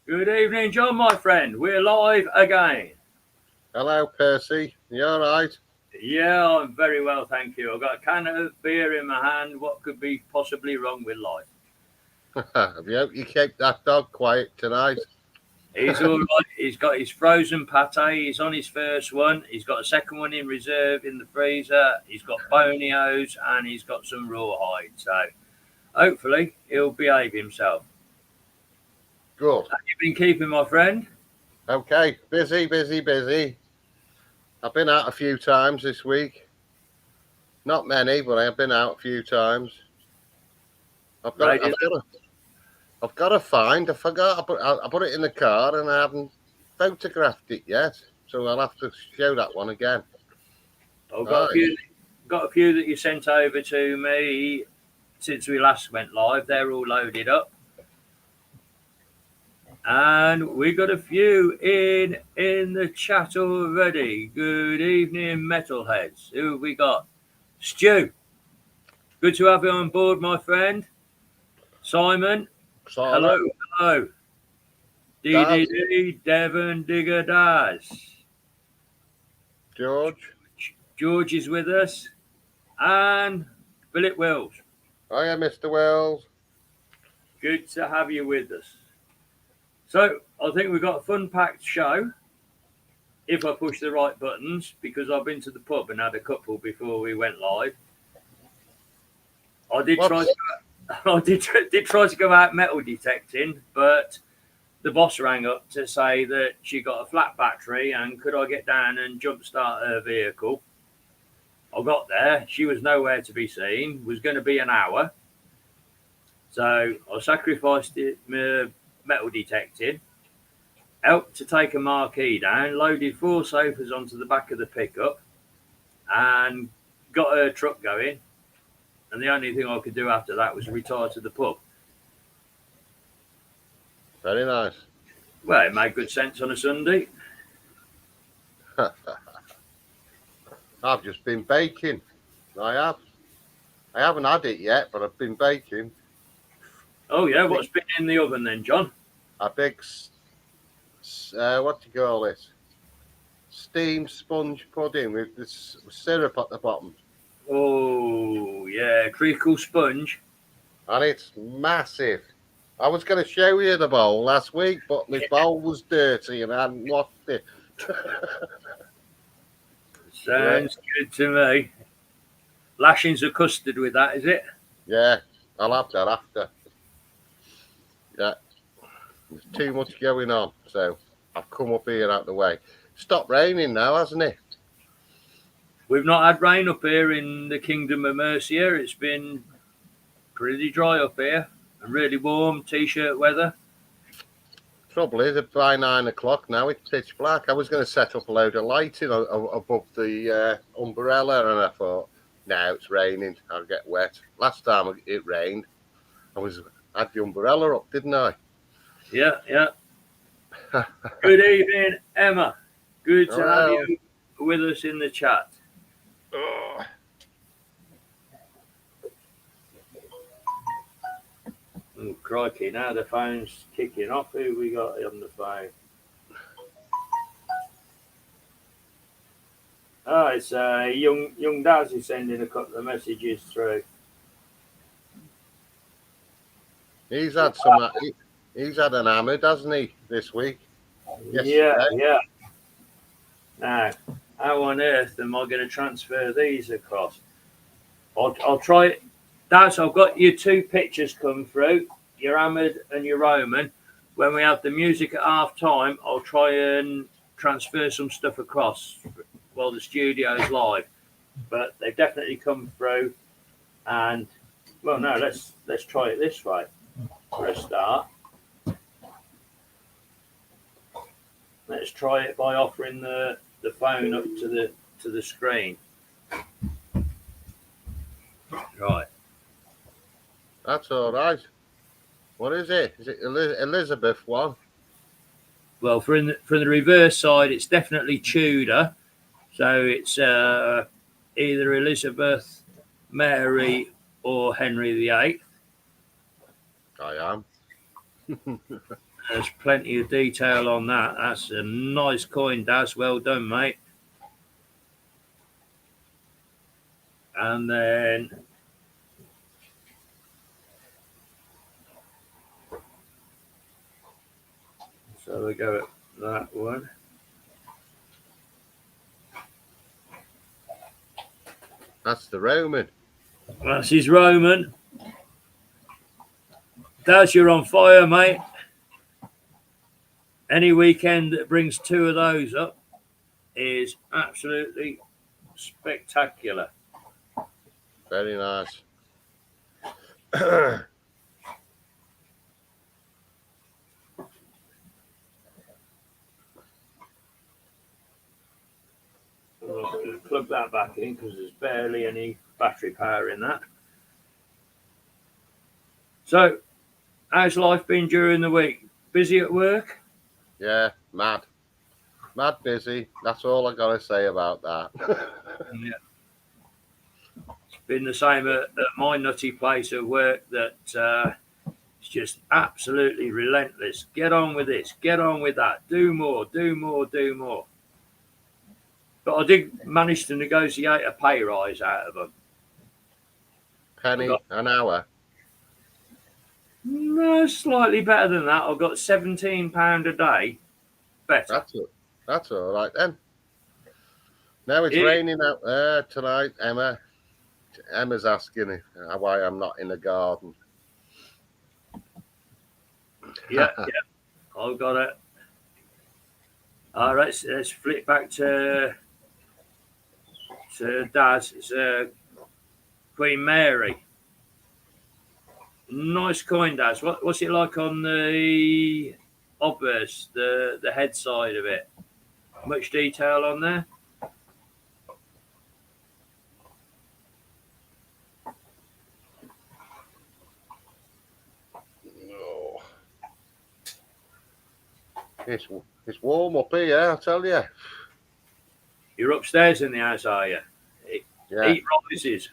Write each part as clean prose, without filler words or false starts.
Good evening, John, my friend. We're live again. Hello, Percy. You all right? Yeah, I'm very well, thank you. I've got a can of beer in my hand. What could be possibly wrong with life? You kept that dog quiet tonight. He's all right. He's got his frozen pate. He's on his first one. He's got a second one in reserve in the freezer. He's got bonios and he's got some rawhide. So hopefully he'll behave himself. Good. Have you been keeping, my friend? Okay. Busy. I've been out a few times this week. Not many, but I've been out a few times. I've got. Radio. I've got to find. I forgot. I put it in the car, and I haven't photographed it yet. So I'll have to show that one again. I've got a few that you sent over to me since we last went live. They're all loaded up. And we got a few in the chat already. Good evening, metalheads. Who have we got? Stu. Good to have you on board, my friend. Simon. Hello. DDD, Devon Digger Daz. George is with us. And Philip Wills. Hiya, Mr. Wells. Good to have you with us. So, I think we've got a fun-packed show, if I push the right buttons, because I've been to the pub and had a couple before we went live. I did try to go out metal detecting, but the boss rang up to say that she got a flat battery and could I get down and jumpstart her vehicle. I got there. She was nowhere to be seen. It was going to be an hour. So, I sacrificed it. Metal detected, helped to take a marquee down, loaded 4 sofas onto the back of the pickup, and got her truck going. And the only thing I could do after that was retire to the pub. Very nice. Well, it made good sense on a Sunday. I've just been baking. I have. I haven't had it yet, but I've been baking. Oh, yeah. What's been in the oven then, John? A big, what do you call this? Steamed sponge pudding with this syrup at the bottom. Oh, yeah. Treacle sponge. And it's massive. I was going to show you the bowl last week, but my bowl was dirty and I hadn't washed it. Sounds good to me. Lashings of custard with that, is it? Yeah, I'll have that after. Yeah. There's too much going on, so I've come up here out the way. Stopped raining now, hasn't it? We've not had rain up here in the Kingdom of Mercia. It's been pretty dry up here and really warm, t-shirt weather. Trouble is, by 9 o'clock now, it's pitch black. I was going to set up a load of lighting above the umbrella, and I thought, no, it's raining. I'll get wet. Last time it rained, I had the umbrella up, didn't I? Yeah. Good evening, Emma. Good to have you with us in the chat. Oh. Oh, crikey, now the phone's kicking off. Who we got on the phone? Oh, it's young Daz is sending a couple of messages through. He's had some. He's had an hammered, hasn't he, this week? Yesterday. Yeah. Now, how on earth am I going to transfer these across? I'll try it. Daz, I've got your 2 pictures come through, your Ahmed and your Roman. When we have the music at half time, I'll try and transfer some stuff across while the studio's live. But they've definitely come through. And, well, no, let's try it this way for a start. Let's try it by offering the phone up to the screen. Right. That's all right. What is it? Is it Elizabeth one? Well, from the reverse side, it's definitely Tudor. So it's either Elizabeth, Mary, or Henry VIII. I am. There's plenty of detail on that. That's a nice coin, Daz. Well done, mate. And then so we go at that one. That's the Roman. That's his Roman. Daz, you're on fire, mate. Any weekend that brings two of those up is absolutely spectacular. Very nice. I'll plug that back in because there's barely any battery power in that. So, how's life been during the week? Busy at work? Yeah, mad busy. That's all I gotta say about that. Yeah. It's been the same at my nutty place of work that it's just absolutely relentless. Get on with this, get on with that, do more, do more, do more. But I did manage to negotiate a pay rise out of them. Penny an hour. No, slightly better than that. I've got £17 a day better. That's all right then. Now it's raining out there tonight, Emma. Emma's asking why I'm not in the garden. Yeah, I've got it. All right, let's flip back to Daz. It's Queen Mary. Nice coin, Daz. What's it like on the obverse, the head side of it? Much detail on there? Oh. It's warm up here, I tell you. You're upstairs in the house, are you? Yeah. Heat rises.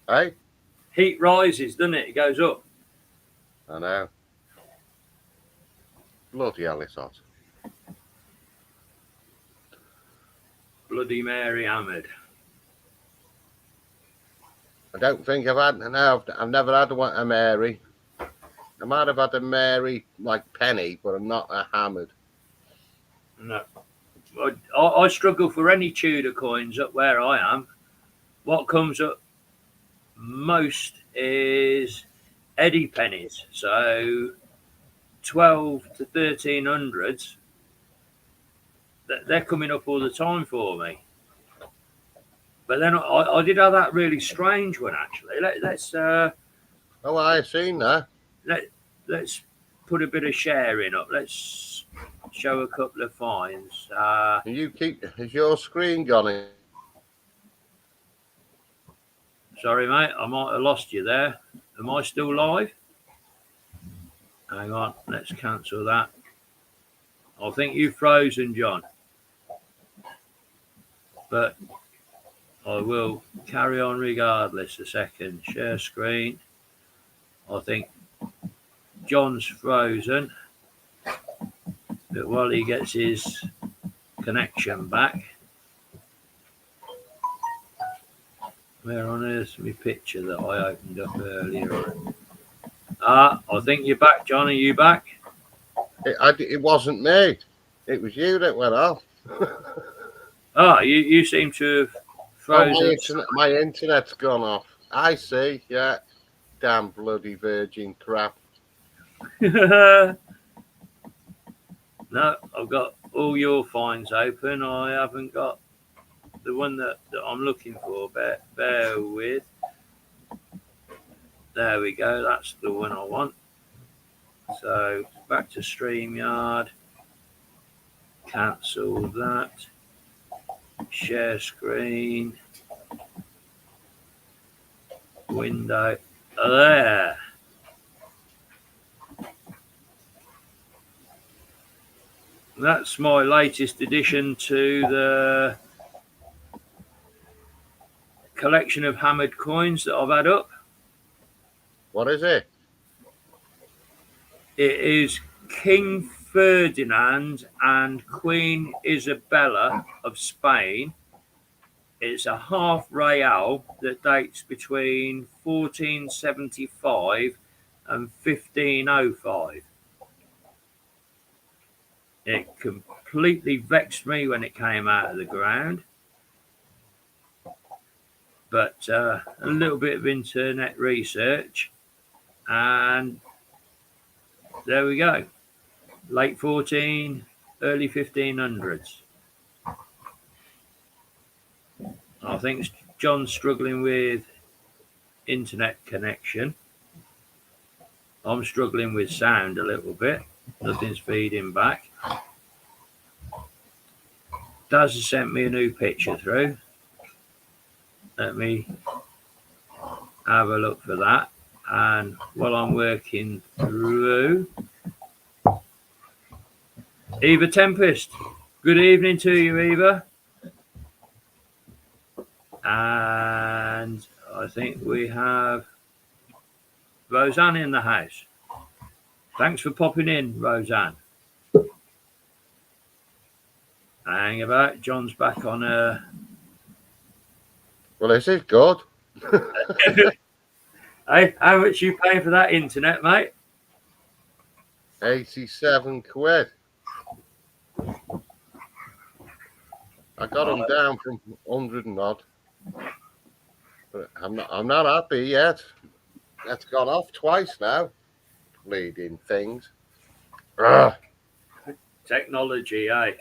Hey? Heat rises, doesn't it? It goes up. I know. Bloody hell, it's hot. Bloody Mary hammered. I don't think I've never had a Mary. I might have had a Mary like Penny, but I'm not a hammered. No. I struggle for any Tudor coins up where I am. What comes up most is Eddie pennies. So 12 to 1300s. They're coming up all the time for me. But then I did have that really strange one actually. Let's Oh, I've seen that. Let's put a bit of sharing up. Let's show a couple of finds. Is your screen gone? Sorry, mate, I might have lost you there. Am I still live? Hang on, let's cancel that. I think you've frozen, John. But I will carry on regardless. A second. Share screen. I think John's frozen. But while he gets his connection back, where on earth's my picture that I opened up earlier? I think you're back, John. Are you back? It wasn't me. It was you that went off. You seem to have frozen. Oh, my internet's gone off. I see. Yeah. Damn bloody virgin crap. No, I've got all your finds open. I haven't got the one that I'm looking for. Bear with. There we go. That's the one I want. So back to StreamYard. Cancel that. Share screen. Window. There. That's my latest addition to the collection of hammered coins that I've had up. What is it? It is King Ferdinand and Queen Isabella of Spain. It's a half real that dates between 1475 and 1505. It completely vexed me when it came out of the ground. But a little bit of internet research, and there we go. Late 14, early 1500s. I think John's struggling with internet connection. I'm struggling with sound a little bit. Nothing's feeding back. Daz has sent me a new picture through. Let me have a look for that. And while I'm working through, Eva Tempest, good evening to you, Eva. And I think we have Roseanne in the house. Thanks for popping in, Roseanne. Hang about, John's back on her. Well, is it good? Hey, how much you paying for that internet, mate? 87 quid. I got them down from 100 and odd. But I'm not happy yet. That's gone off twice now. Bleeding things. Ugh. Technology, eh?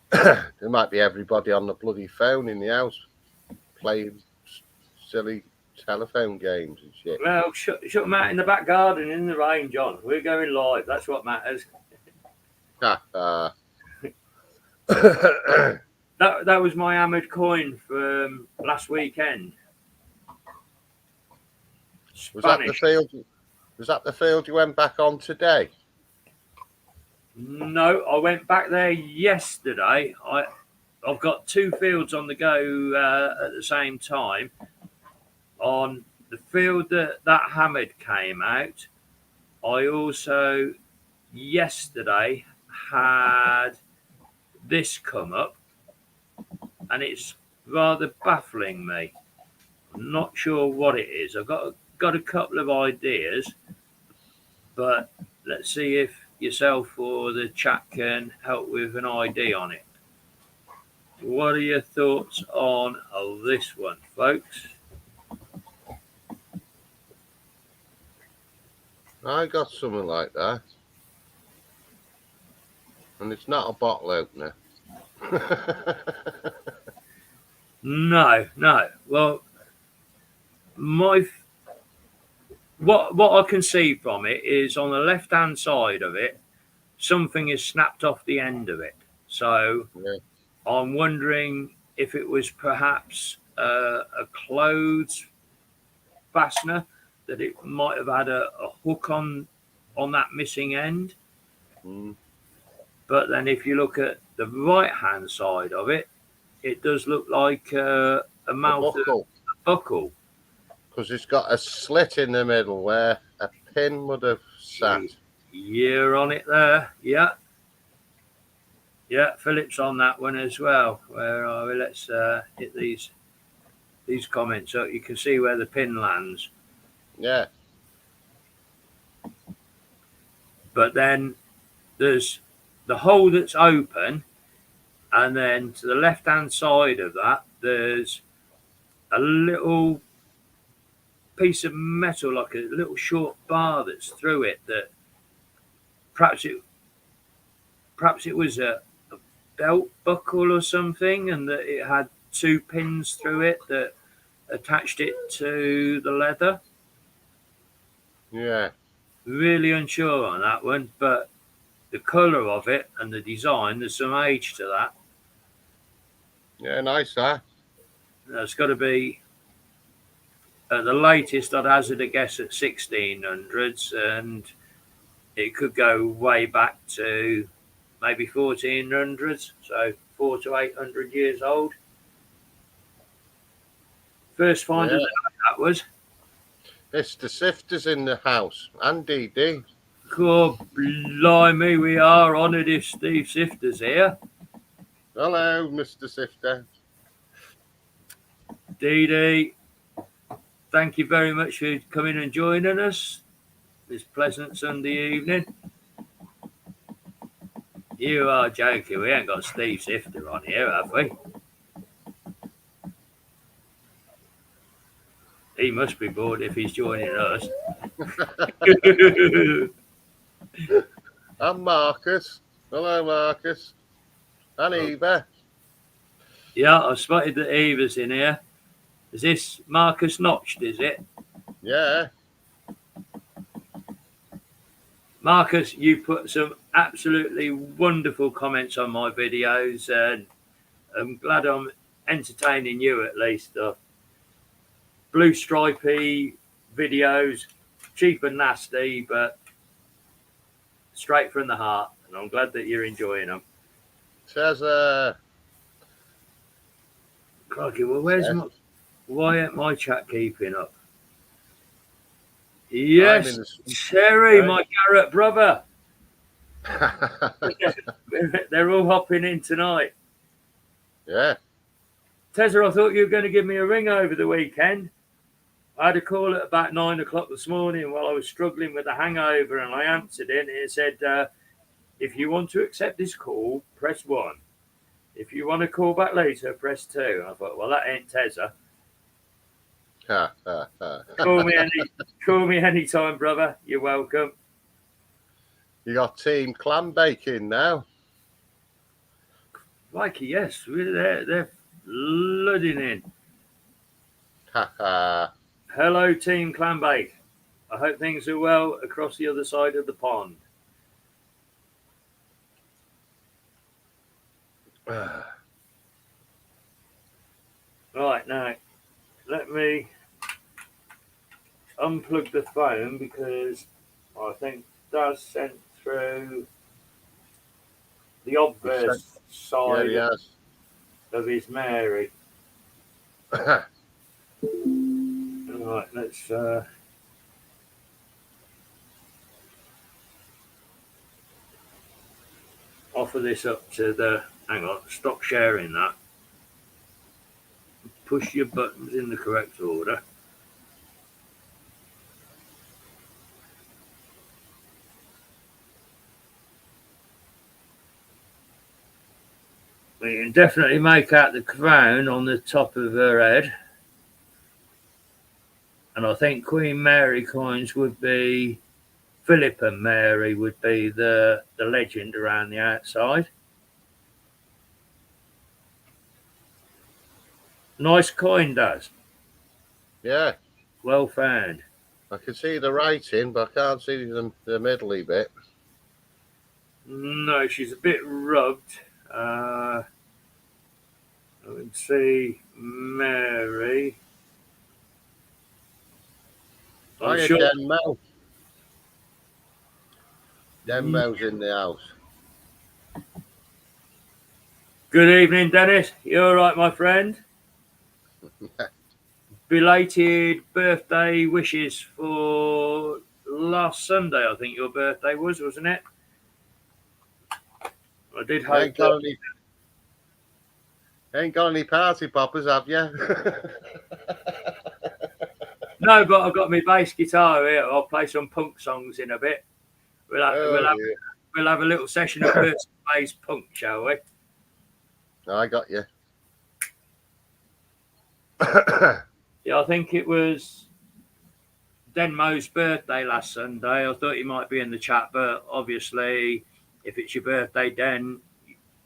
There might be everybody on the bloody phone in the house playing silly telephone games and shit. Well, shut them out in the back garden in the rain, John. We're going live. That's what matters. That was my hammered coin from last weekend. Was that the field? Was that the field you went back on today? No, I went back there yesterday. I've got two fields on the go at the same time. On the field that hammered came out, I also yesterday had this come up, and it's rather baffling me. I'm not sure what it is. I've got a couple of ideas, but let's see if yourself or the chat can help with an idea on it. What are your thoughts on this one, folks? I got something like that. And it's not a bottle opener. No. Well, what I can see from it is on the left-hand side of it, something is snapped off the end of it. So yeah. I'm wondering if it was perhaps a clothes fastener, that it might have had a hook on that missing end. Mm. But then if you look at the right-hand side of it, it does look like a buckle. Because it's got a slit in the middle where a pin would have sat. You're on it there, yeah. Yeah, Philip's on that one as well. Where are we? Let's hit these comments so you can see where the pin lands. Yeah. But then there's the hole that's open, and then to the left-hand side of that, there's a little piece of metal, like a little short bar that's through it, that perhaps it was a belt buckle or something, and that it had two pins through it that attached it to the leather. Yeah. Really unsure on that one, but the colour of it and the design, there's some age to that. Yeah, nice, huh? That's got to be, at the latest, I'd hazard a guess at 1600s, and it could go way back to maybe 1400s, so 400 to 800 years old. First find of the night, that was. Mr. Sifter's in the house, and DD. God blimey, we are honoured if Steve Sifter's here. Hello, Mr. Sifter. Dee Dee, thank you very much for coming and joining us this pleasant Sunday evening. You are joking. We ain't got Steve Sifter on here, have we? He must be bored if he's joining us. I'm Marcus. Hello, Marcus. And Eva. Yeah, I spotted that Eva's in here. Is this Marcus Notched, is it? Yeah. Marcus, you put some absolutely wonderful comments on my videos, and I'm glad I'm entertaining you at least. Blue stripy videos, cheap and nasty, but straight from the heart. And I'm glad that you're enjoying them. Says, Crikey, well, why ain't my chat keeping up? Yes, Terry, my Garrett brother. They're all hopping in tonight. Yeah. Tezza, I thought you were going to give me a ring over the weekend. I had a call at about 9 o'clock this morning while I was struggling with a hangover, and I answered it. And it said, if you want to accept this call, press 1. If you want to call back later, press 2. And I thought, well, that ain't Tezza. Call me anytime, brother. You're welcome. You got Team Clam Baking now. Mikey, yes, they're flooding in. Hello, Team Clambake. I hope things are well across the other side of the pond. Right, now, let me unplug the phone because I think Daz sent through the obverse side of his Mary. Right, let's offer this up to the. Hang on, stop sharing that. Push your buttons in the correct order. We can definitely make out the crown on the top of her head. And I think Queen Mary coins would be, Philip and Mary would be the legend around the outside. Nice coin, Daz. Yeah. Well found. I can see the writing, but I can't see the middly bit. No, she's a bit rubbed. I can see Mary. I'm sure. Denmo. Denmo's in the house. Good evening, Dennis. You all right, my friend? Belated birthday wishes for last Sunday. I think your birthday was, wasn't it? I did hope. Ain't got any party poppers, have you? No, but I've got my bass guitar here. I'll play some punk songs in a bit. We'll have a little session of bass punk, shall we? I got you. Yeah, I think it was Denmo's birthday last Sunday. I thought he might be in the chat, but obviously, if it's your birthday, Den,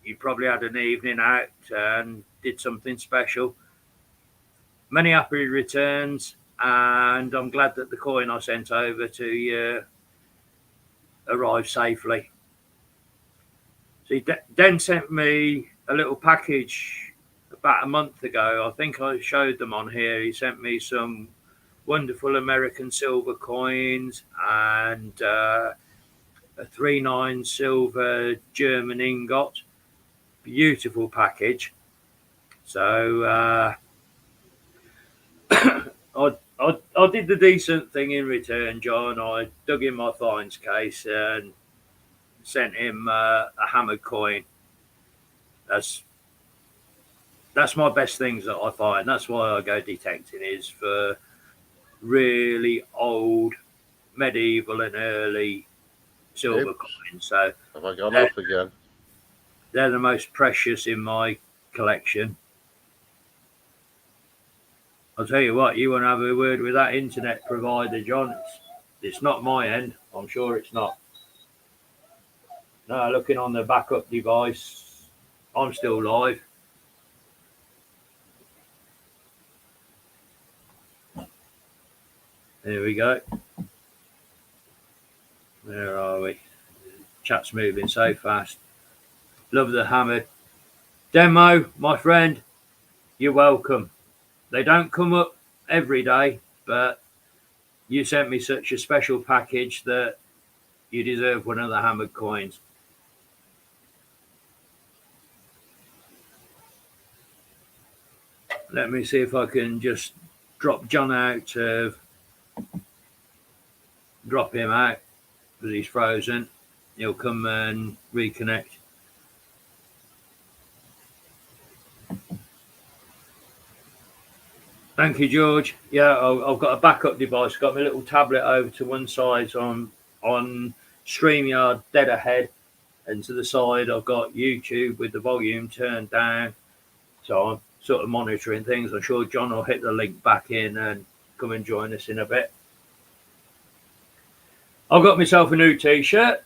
you probably had an evening out and did something special. Many happy returns, and I'm glad that the coin I sent over to you arrived safely. See, Den sent me a little package about a month ago. I think I showed them on here. He sent me some wonderful American silver coins and a 3/9 silver German ingot. Beautiful package. So I'd I did the decent thing in return, John. I dug in my fines case and sent him a hammered coin. That's my best things that I find. That's why I go detecting, is for really old medieval and early silver coins. So have I gone off again? They're the most precious in my collection. I'll tell you what, you want to have a word with that internet provider, John. It's not my end. I'm sure it's not. No, looking on the backup device, I'm still live. There we go. Where are we? Chat's moving so fast. Love the hammered. Demo, my friend, you're welcome. They don't come up every day, but you sent me such a special package that you deserve one of the hammered coins. Let me see if I can just drop John out drop him out because he's frozen. He'll come and reconnect. Thank you, George. Yeah, I've got a backup device. Got my little tablet over to one side on StreamYard dead ahead, and to the side I've got YouTube with the volume turned down. So I'm sort of monitoring things. I'm sure John will hit the link back in and come and join us in a bit. I've got myself a new t-shirt.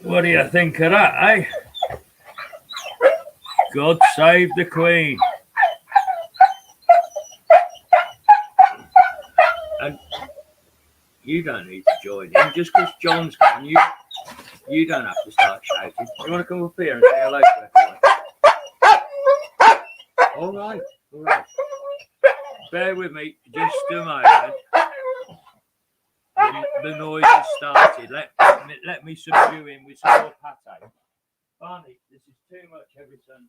What do you think of that, eh? God save the Queen. And you don't need to join in. Just because John's gone, you don't have to start shouting. You want to come up here and say hello to everyone? All right. Bear with me just a moment. The noise has started. Let me subdue him with some more pate. Barney, this is too much every Sunday.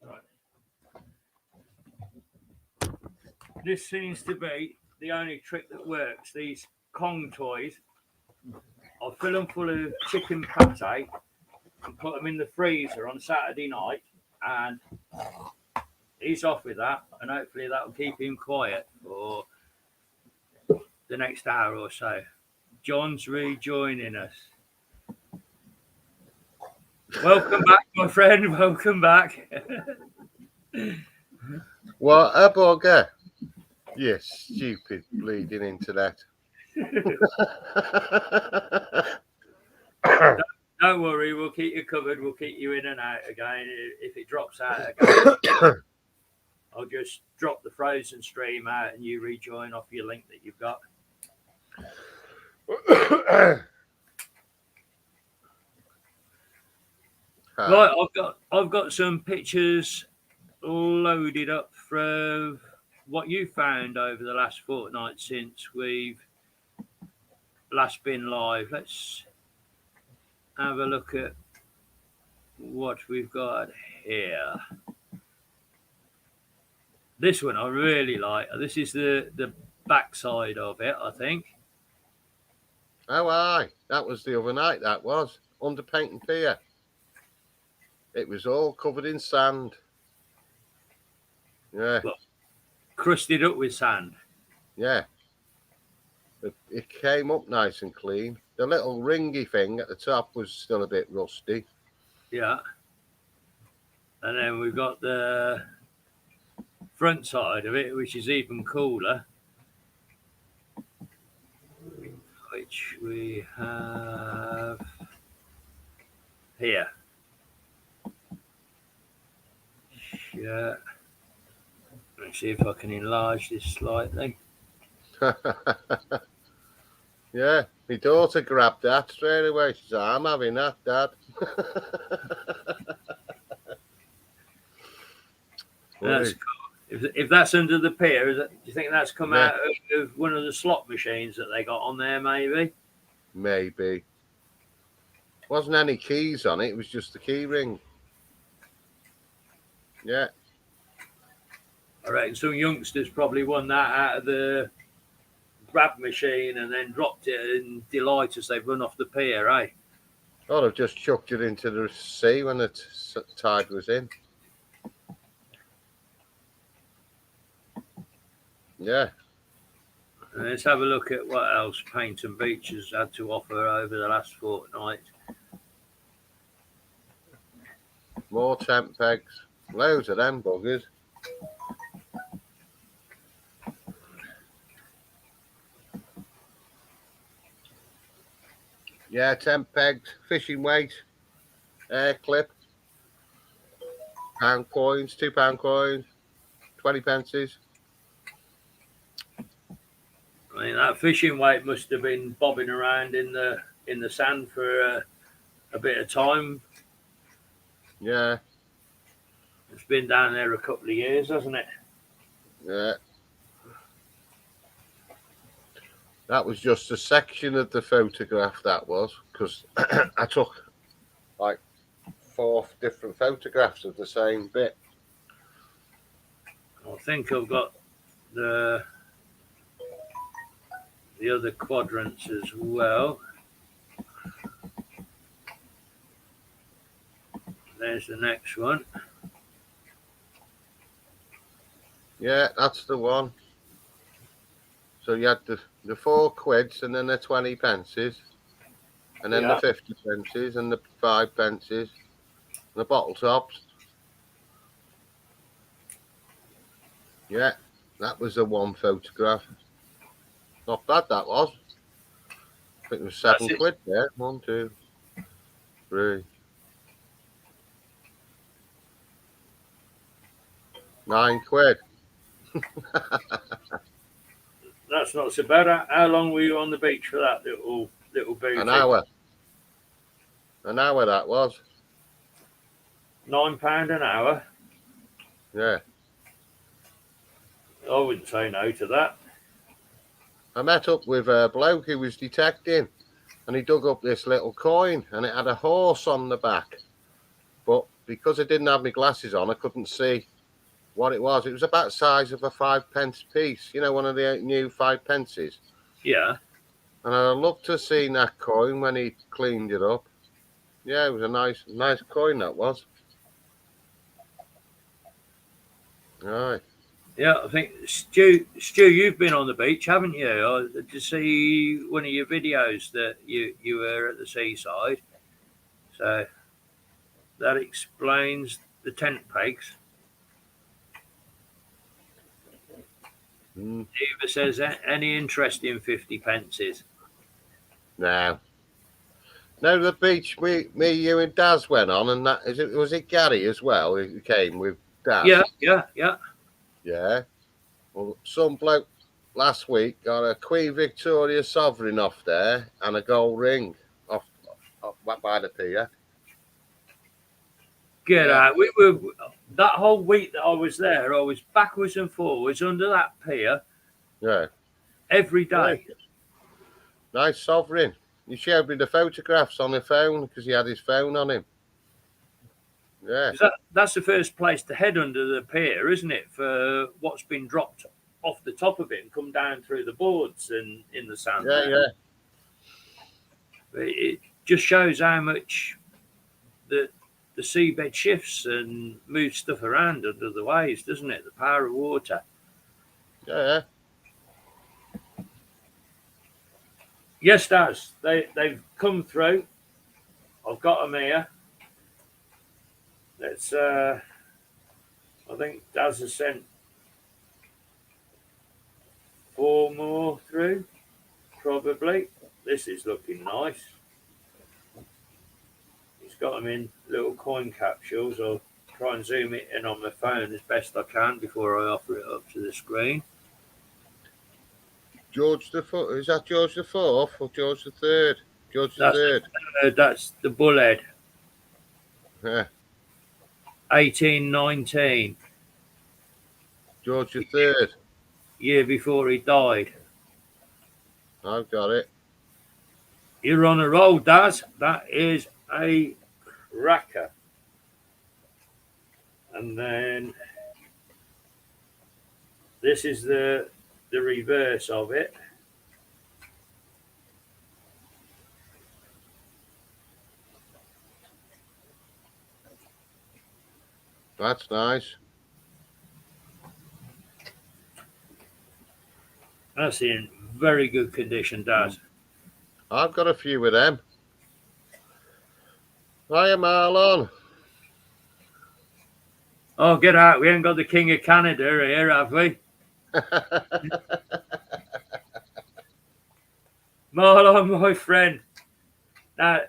Right. This seems to be the only trick that works. These Kong toys, I'll fill them full of chicken pate and put them in the freezer on Saturday night, and he's off with that, and hopefully that'll keep him quiet for the next hour or so. John's rejoining us. Welcome back, my friend. Welcome back. What a bugger. Yes, stupid bleeding internet. Don't worry, we'll keep you covered. We'll keep you in and out again. If it drops out again, I'll just drop the frozen stream out and you rejoin off your link that you've got. Right, I've got some pictures loaded up from what you found over the last fortnight since we've last been live. Let's have a look at what we've got here. This one I really like. This is the backside of it, I think. Oh, aye. That was the other night, that was. Under paint and fear. It was all covered in sand. Yeah. Well, crusted up with sand. Yeah. It came up nice and clean. The little ringy thing at the top was still a bit rusty. Yeah. And then we've got the front side of it, which is even cooler. Which we have here. Yeah. Let's see if I can enlarge this slightly. Yeah, my daughter grabbed that straight away. She said, I'm having that, Dad. That's cool. If that's under the pier, do you think that's come Yeah. out of one of the slot machines that they got on there? Maybe. Maybe. Wasn't any keys on it. It was just the key ring. Yeah. I reckon some youngsters probably won that out of the grab machine and then dropped it in delight as they run off the pier, eh? Or have just chucked it into the sea when the tide was in. Yeah. Let's have a look at what else Paynton Beach has had to offer over the last fortnight. More tent pegs. Loads of them buggers. Yeah, tent pegs, fishing weight, air clip, pound coins, £2 coins, 20 pences. I mean, that fishing weight must have been bobbing around in the sand for a bit of time. Yeah. It's been down there a couple of years, hasn't it? Yeah. That was just a section of the photograph, that was, because I took like 4 different photographs of the same bit. I think I've got the other quadrants as well. There's the next one. Yeah, that's the one. So you had the 4 quids and then the 20 pences, and then the 50 pences and the 5 pences, and the bottle tops. Yeah, that was the one photograph. Not bad, that was. I think it was £7 there. 1, 2, 3. 9 quid. That's not so bad. How long were you on the beach for that little booty? An hour. An hour that was. £9 an hour. Yeah. I wouldn't say no to that. I met up with a bloke who was detecting, and he dug up this little coin, and it had a horse on the back. But because I didn't have my glasses on, I couldn't see what it was. It was about the size of a 5p piece, you know, one of the new 5 pences. Yeah. And I'd love to have seen that coin when he cleaned it up. Yeah, it was a nice coin, that was. Right. Yeah, I think Stu, you've been on the beach, haven't you? I did see one of your videos that you were at the seaside. So that explains the tent pegs. Eva says, any interest in 50 pences? No. No, the beach me, you and Daz went on, and that was it Gary as well who came with Daz? Yeah. Yeah. Well, some bloke last week got a Queen Victoria sovereign off there and a gold ring off by the pier. Get out. We were that whole week that I was there, I was backwards and forwards under that pier. Yeah. Every day. Right. Nice sovereign. He showed me the photographs on the phone because he had his phone on him. Yeah. That's the first place to head under the pier, isn't it? For what's been dropped off the top of it and come down through the boards and in the sand. Yeah. It just shows how much the seabed shifts and moves stuff around under the waves, doesn't it? The power of water. Yeah. Yes, Daz. They've come through. I've got them here. Let's. I think Daz has sent 4 more through. Probably. This is looking nice. He's got them in little coin capsules. I'll try and zoom it in on my phone as best I can before I offer it up to the screen. George the Fourth. Is that George the Fourth or George the Third? George the Third. That's the bullhead. Yeah. 1819. George III. year before he died. I've got it. You're on a roll, Daz. That is a cracker. And then this is the reverse of it. That's nice. That's in very good condition, Daz. I've got a few of them. Hiya, Marlon. Oh, get out. We ain't got the King of Canada here, have we? Marlon, my friend. Now,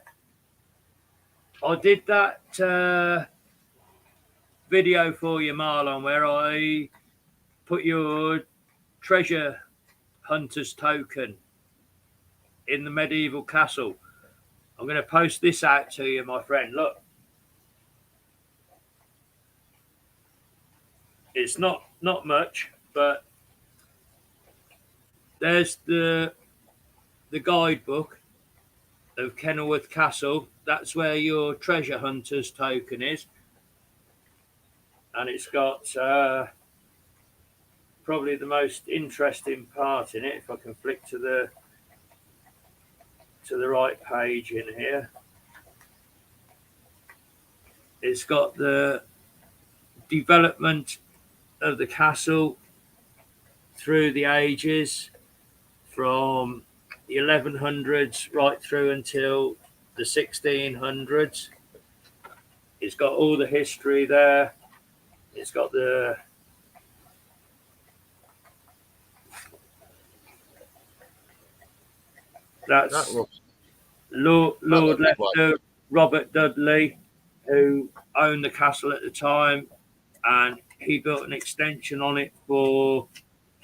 I did that video for you, Marlon, where I put your treasure hunter's token in the medieval castle. I'm going to post this out to you, my friend. Look. It's not much, but there's the guidebook of Kenilworth Castle. That's where your treasure hunter's token is, and it's got probably the most interesting part in it. If I can flick to the right page in here, it's got the development of the castle through the ages, from the 1100s right through until the 1600s. It's got all the history there. It's got that's Lord Lefter Robert Dudley, who owned the castle at the time, and he built an extension on it for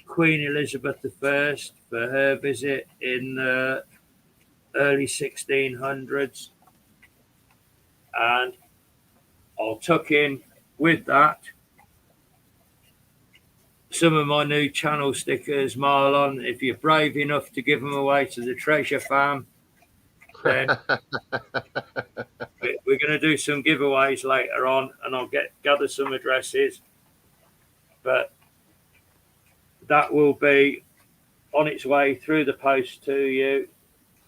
Queen Elizabeth I for her visit in the early 1600s. And I'll tuck in with that some of my new channel stickers, Marlon. If you're brave enough to give them away to the treasure fam, then we're going to do some giveaways later on, and I'll gather some addresses. But that will be on its way through the post to you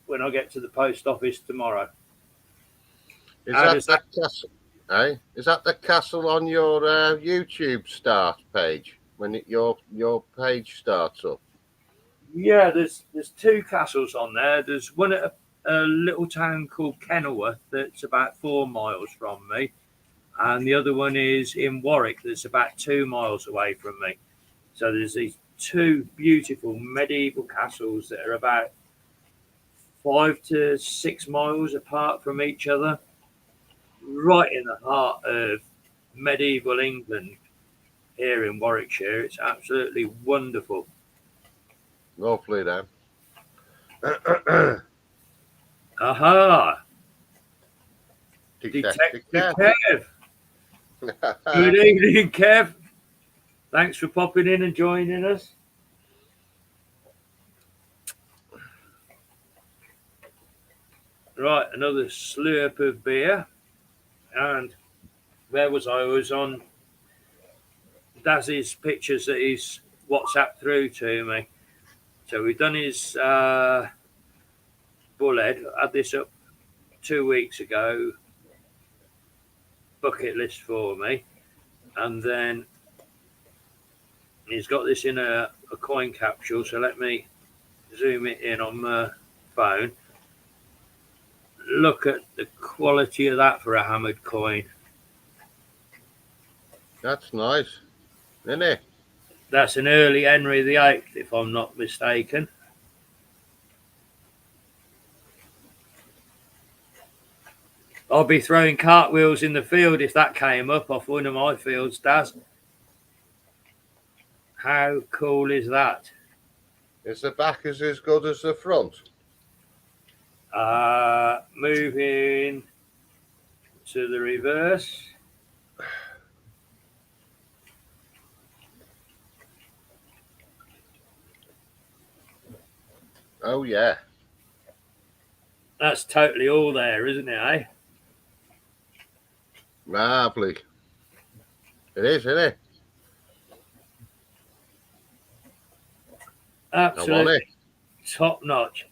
when I get to the post office tomorrow. Is that castle? Eh? Is that the castle on your YouTube start page when your page starts up? Yeah, there's two castles on there. There's one at a little town called Kenilworth that's about 4 miles from me, and the other one is in Warwick that's about 2 miles away from me. So there's these two beautiful medieval castles that are about 5 to 6 miles apart from each other, right in the heart of medieval England here in Warwickshire. It's absolutely wonderful. Lovely then. Aha! Detective Kev. Good evening, Kev. Thanks for popping in and joining us. Right, another slurp of beer. And where was I? I was on Daz's pictures that he's WhatsApp through to me. So we've done his bullhead. I had this up 2 weeks ago, bucket list for me. And then he's got this in a coin capsule. So let me zoom it in on my phone. Look at the quality of that for a hammered coin. That's nice, isn't it? That's an early Henry VIII, if I'm not mistaken. I'll be throwing cartwheels in the field if that came up off one of my fields, Daz. How cool is that? Is the back as good as the front? Moving to the reverse. Oh yeah, That's totally all there, isn't it, eh? lovely. It is, isn't it? I want it. Absolutely top notch.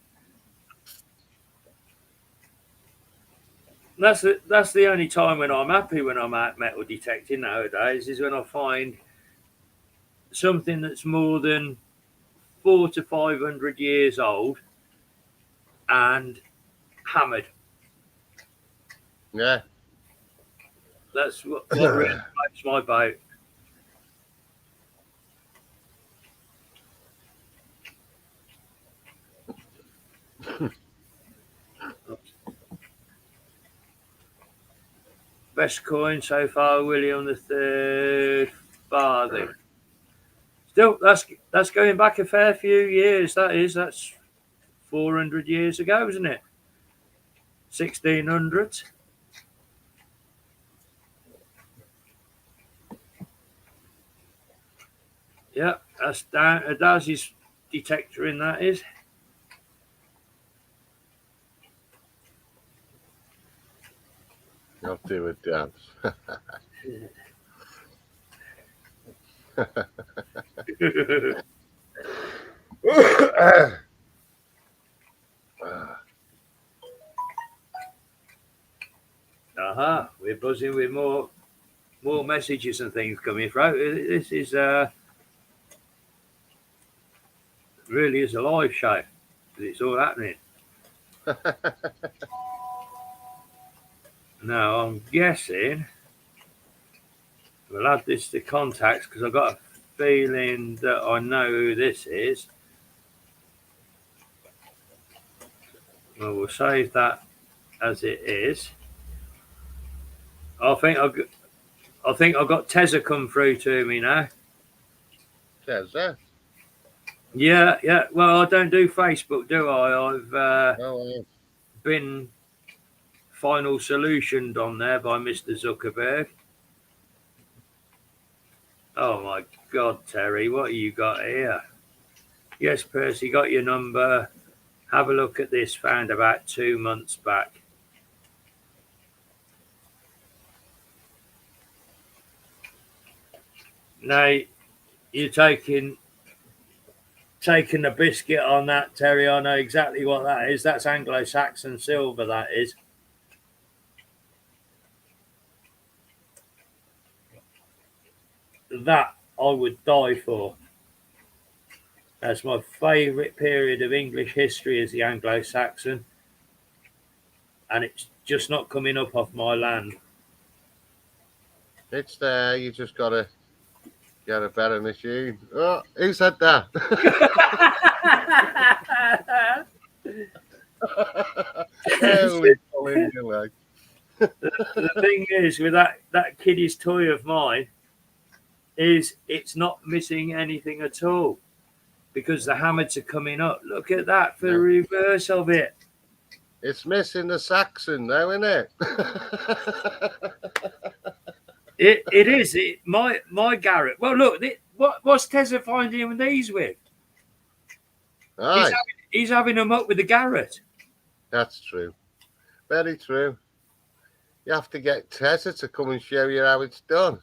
That's the only time when I'm happy when I'm out metal detecting nowadays is when I find something that's more than 400 to 500 years old and hammered. Yeah. That's what really floats my boat. Best coin so far, William the Third farthing. Still, that's going back a fair few years. That's 400 years ago, isn't it? 1600s. Yeah, that's down. Daz's detector in that is. I'll do a dance. We're buzzing with more messages and things coming through. This is really is a live show. It's all happening. Now I'm guessing we'll add this to contacts because I've got a feeling that I know who this is. Well, we'll save that as it is. I think I've got Tezza come through to me now. Tezza? Yeah. Well, I don't do Facebook, do I? I've been final solutioned on there by Mr. Zuckerberg. Oh my God, Terry, what have you got here? Yes, Percy, got your number. Have a look at this. Found about 2 months back. Now, you're taking a biscuit on that, Terry. I know exactly what that is. That's Anglo-Saxon silver, that is. That I would die for. That's my favourite period of English history is the Anglo-Saxon. And it's just not coming up off my land. It's there. You just got to get a better machine. Oh, who said that? The thing is with that kiddie's toy of mine is it's not missing anything at all because the hammers are coming up. Look at that for the reverse of it. It's missing the Saxon though, isn't it? It is. My Garrett. Well, look, what's Tezza finding these with? He's having them up with the Garrett. That's true. Very true. You have to get Tezza to come and show you how it's done.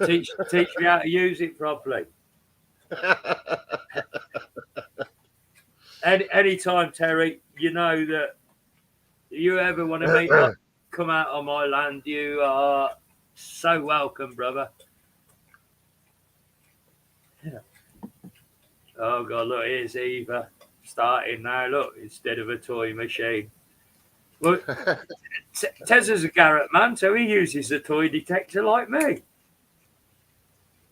Teach me how to use it properly. Anytime, Terry, you know that you ever want to meet up, come out on my land, you are so welcome, brother. Yeah. Oh God, look, here's Eva starting now. Look, instead of a toy machine. Well, Tezza's a Garrett man, so he uses a toy detector like me.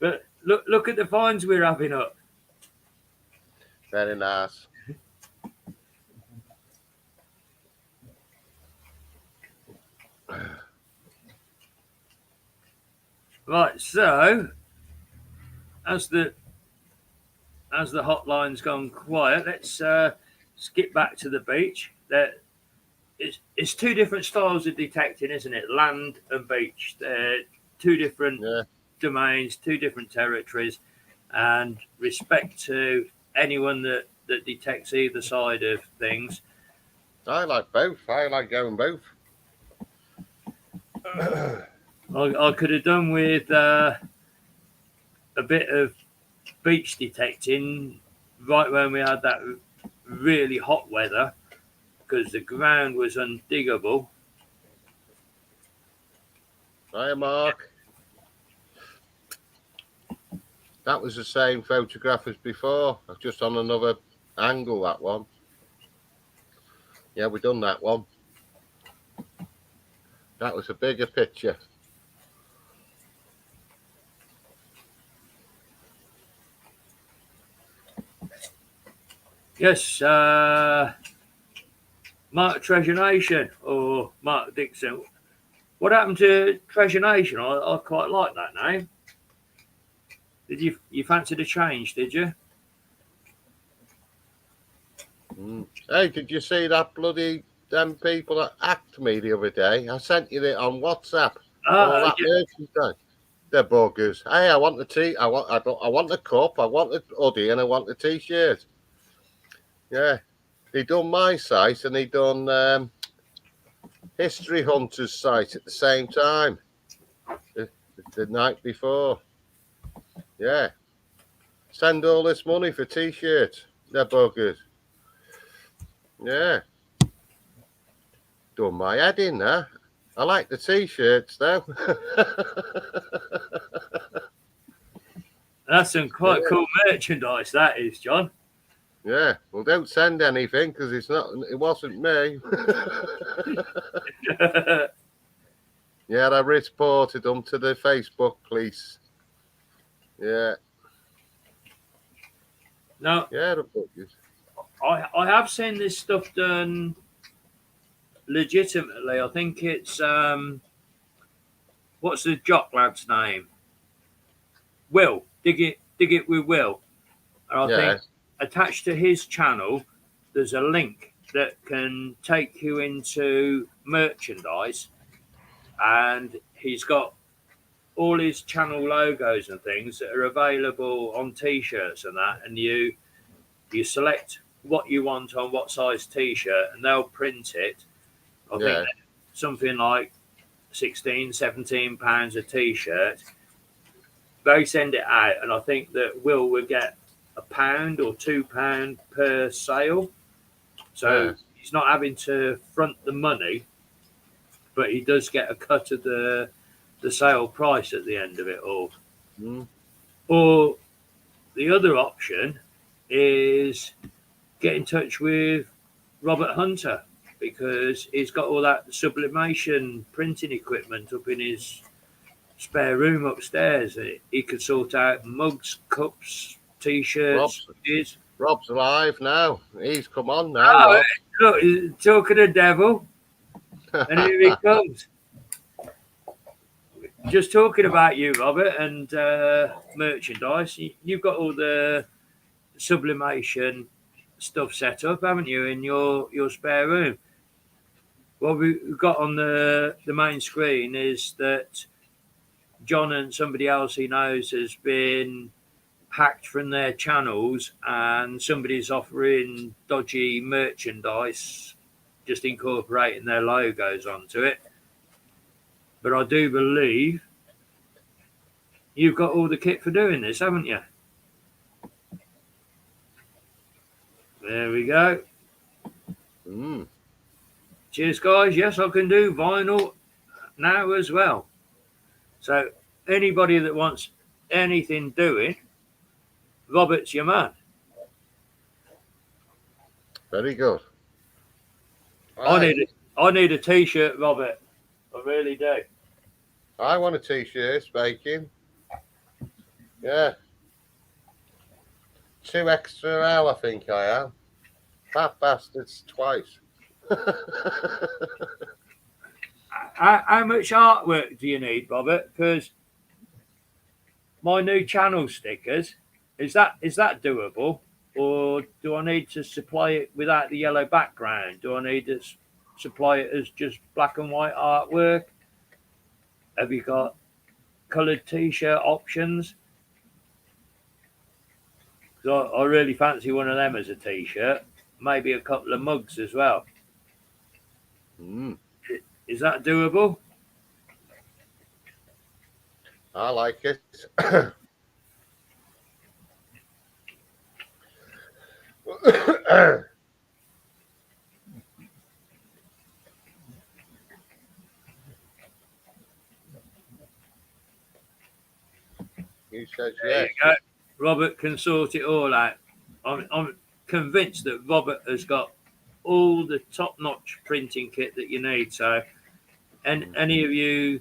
But look at the finds we're having up. Very nice. Right, so as the hotline's gone quiet, let's skip back to the beach. It's two different styles of detecting, isn't it? Land and beach. They're two different domains, two different territories, and respect to anyone that that detects either side of things. I like both. I like going both. I could have done with a bit of beach detecting right when we had that really hot weather because the ground was undiggable. Hi, Mark. That was the same photograph as before, just on another angle, that one. Yeah, we done that one. That was a bigger picture. Yes, Mark Treasure Nation or Mark Dixon. What happened to Treasure Nation? I quite like that name. Did you fancy the change? Did you? Hey, did you see that bloody them people that hacked me the other day? I sent you it on WhatsApp. All that merchandise. They're buggers. Hey, I want the I want the cup. I want the hoodie, and I want the t-shirt. Yeah, they done my site and they done History Hunters site at the same time. The night before. Yeah. Send all this money for t-shirts. They're buggers. Yeah. Done my head in there. I like the t-shirts though. That's some quite cool merchandise, that is, John. Yeah. Well, don't send anything because it wasn't me. Yeah, I reported them to the Facebook police. Yeah. No. Yeah, the buggers. I have seen this stuff done legitimately. I think it's what's the jock lad's name? Will. Dig it with Will. And I think attached to his channel there's a link that can take you into merchandise, and he's got all his channel logos and things that are available on t-shirts and that, and you select what you want on what size t-shirt and they'll print it. I think something like 16-17 pounds a t-shirt. They send it out, and I think that Will get £1 or £2 per sale. So he's not having to front the money, but he does get a cut of the sale price at the end of it all. Or the other option is get in touch with Robert Hunter, because he's got all that sublimation printing equipment up in his spare room upstairs. He could sort out mugs, cups, t-shirts. Rob's alive now. He's come on now. Oh, look, he's talking to the devil, and here he comes. Just talking about you, Robert, and merchandise. You've got all the sublimation stuff set up, haven't you, in your spare room? What we've got on the main screen is that John and somebody else he knows has been hacked from their channels, and somebody's offering dodgy merchandise, just incorporating their logos onto it. But I do believe you've got all the kit for doing this, haven't you? There we go. Cheers, guys. Yes, I can do vinyl now as well. So anybody that wants anything doing, Robert's your man. Very good. I need a t-shirt, Robert. I really do. I want a t-shirt, Baking. Yeah. 2 XL, I think I am. Fat bastards twice. How much artwork do you need, Robert? Because my new channel stickers, is that doable? Or do I need to supply it without the yellow background? Do I need to supply it as just black and white artwork? Have you got coloured t-shirt options? Because So I really fancy one of them as a t-shirt. Maybe a couple of mugs as well. Mm, Is that doable? I like it. You says There you yes. go. Robert can sort it all out. I'm convinced that Robert has got all the top-notch printing kit that you need. So, and any of you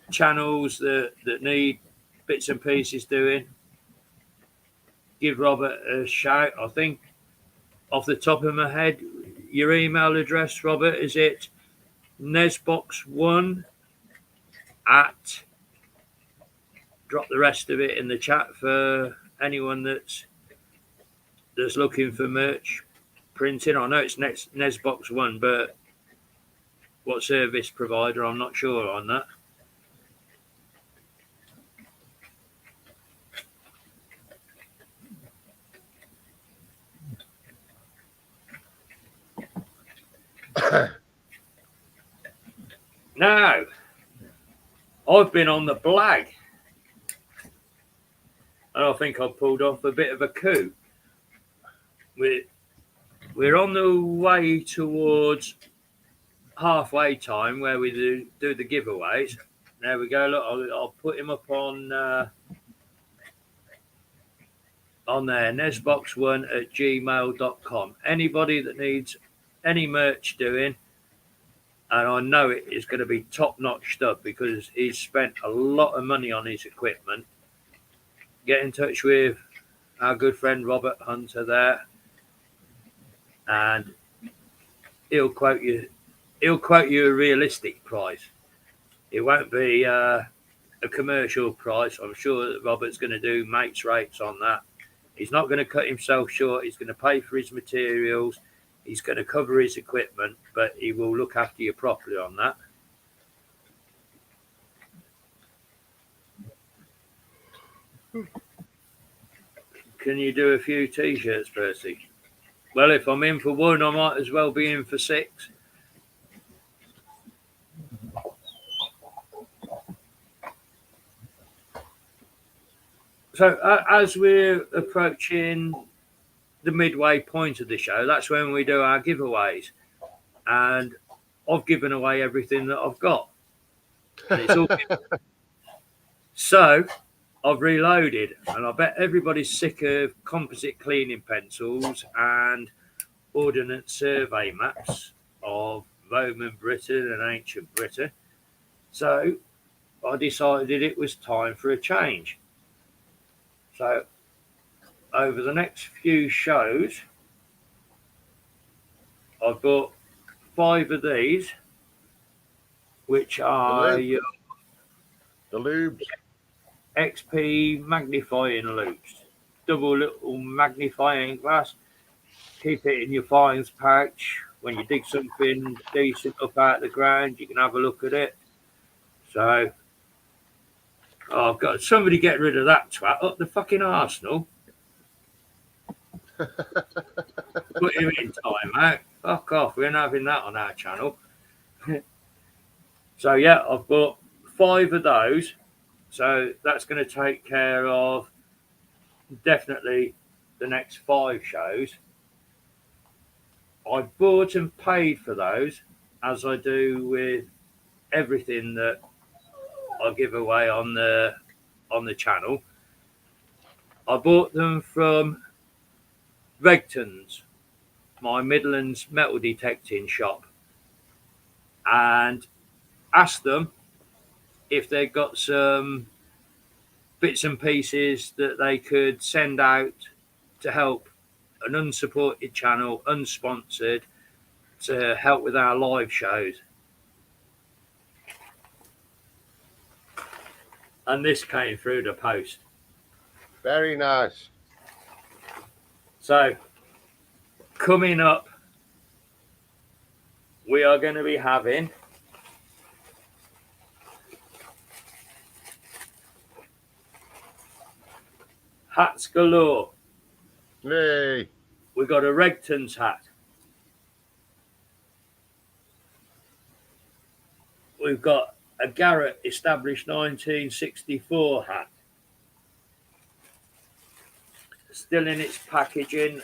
channels that need bits and pieces doing, give Robert a shout. I think off the top of my head, your email address, Robert, is it nesbox1 at, drop the rest of it in the chat for anyone that's looking for merch printing. I know it's Nesbox1, but what service provider, I'm not sure on that. Now, I've been on the blag, and I think I've pulled off a bit of a coup. We're on the way towards halfway time where we do the giveaways. There we go. Look, I'll put him up on there, nesbox1@gmail.com. Anybody that needs any merch doing, and I know it is going to be top-notch stuff because he's spent a lot of money on his equipment. Get in touch with our good friend Robert Hunter there, and he'll quote you a realistic price. It won't be a commercial price. I'm sure that Robert's going to do mates rates on that. He's not going to cut himself short. He's going to pay for his materials. He's going to cover his equipment, but he will look after you properly on that. Can you do a few t-shirts, Percy? Well, if I'm in for one, I might as well be in for 6. So as we're approaching the midway point of the show, that's when we do our giveaways. And I've given away everything that I've got. And it's all so I've reloaded, and I bet everybody's sick of composite cleaning pencils and ordnance survey maps of Roman Britain and ancient Britain. So I decided it was time for a change. So over the next few shows, I've bought 5 of these, which are The lubes. XP magnifying loops. Double little magnifying glass. Keep it in your finds pouch. When you dig something decent up out of the ground, you can have a look at it. So, I've got somebody get rid of that twat up the fucking Arsenal. Put him in time out. Fuck off. We're not having that on our channel. So, yeah, I've bought 5 of those. So, that's going to take care of definitely the next 5 shows. I bought and paid for those, as I do with everything that I give away on the channel. I bought them from Regton's, my Midlands metal detecting shop, and asked them if they got some bits and pieces that they could send out to help an unsupported channel, unsponsored, to help with our live shows. And this came through the post. Very nice. So, coming up, we are going to be having hats galore. Yay. We've got a Regton's hat. We've got a Garrett established 1964 hat. Still in its packaging.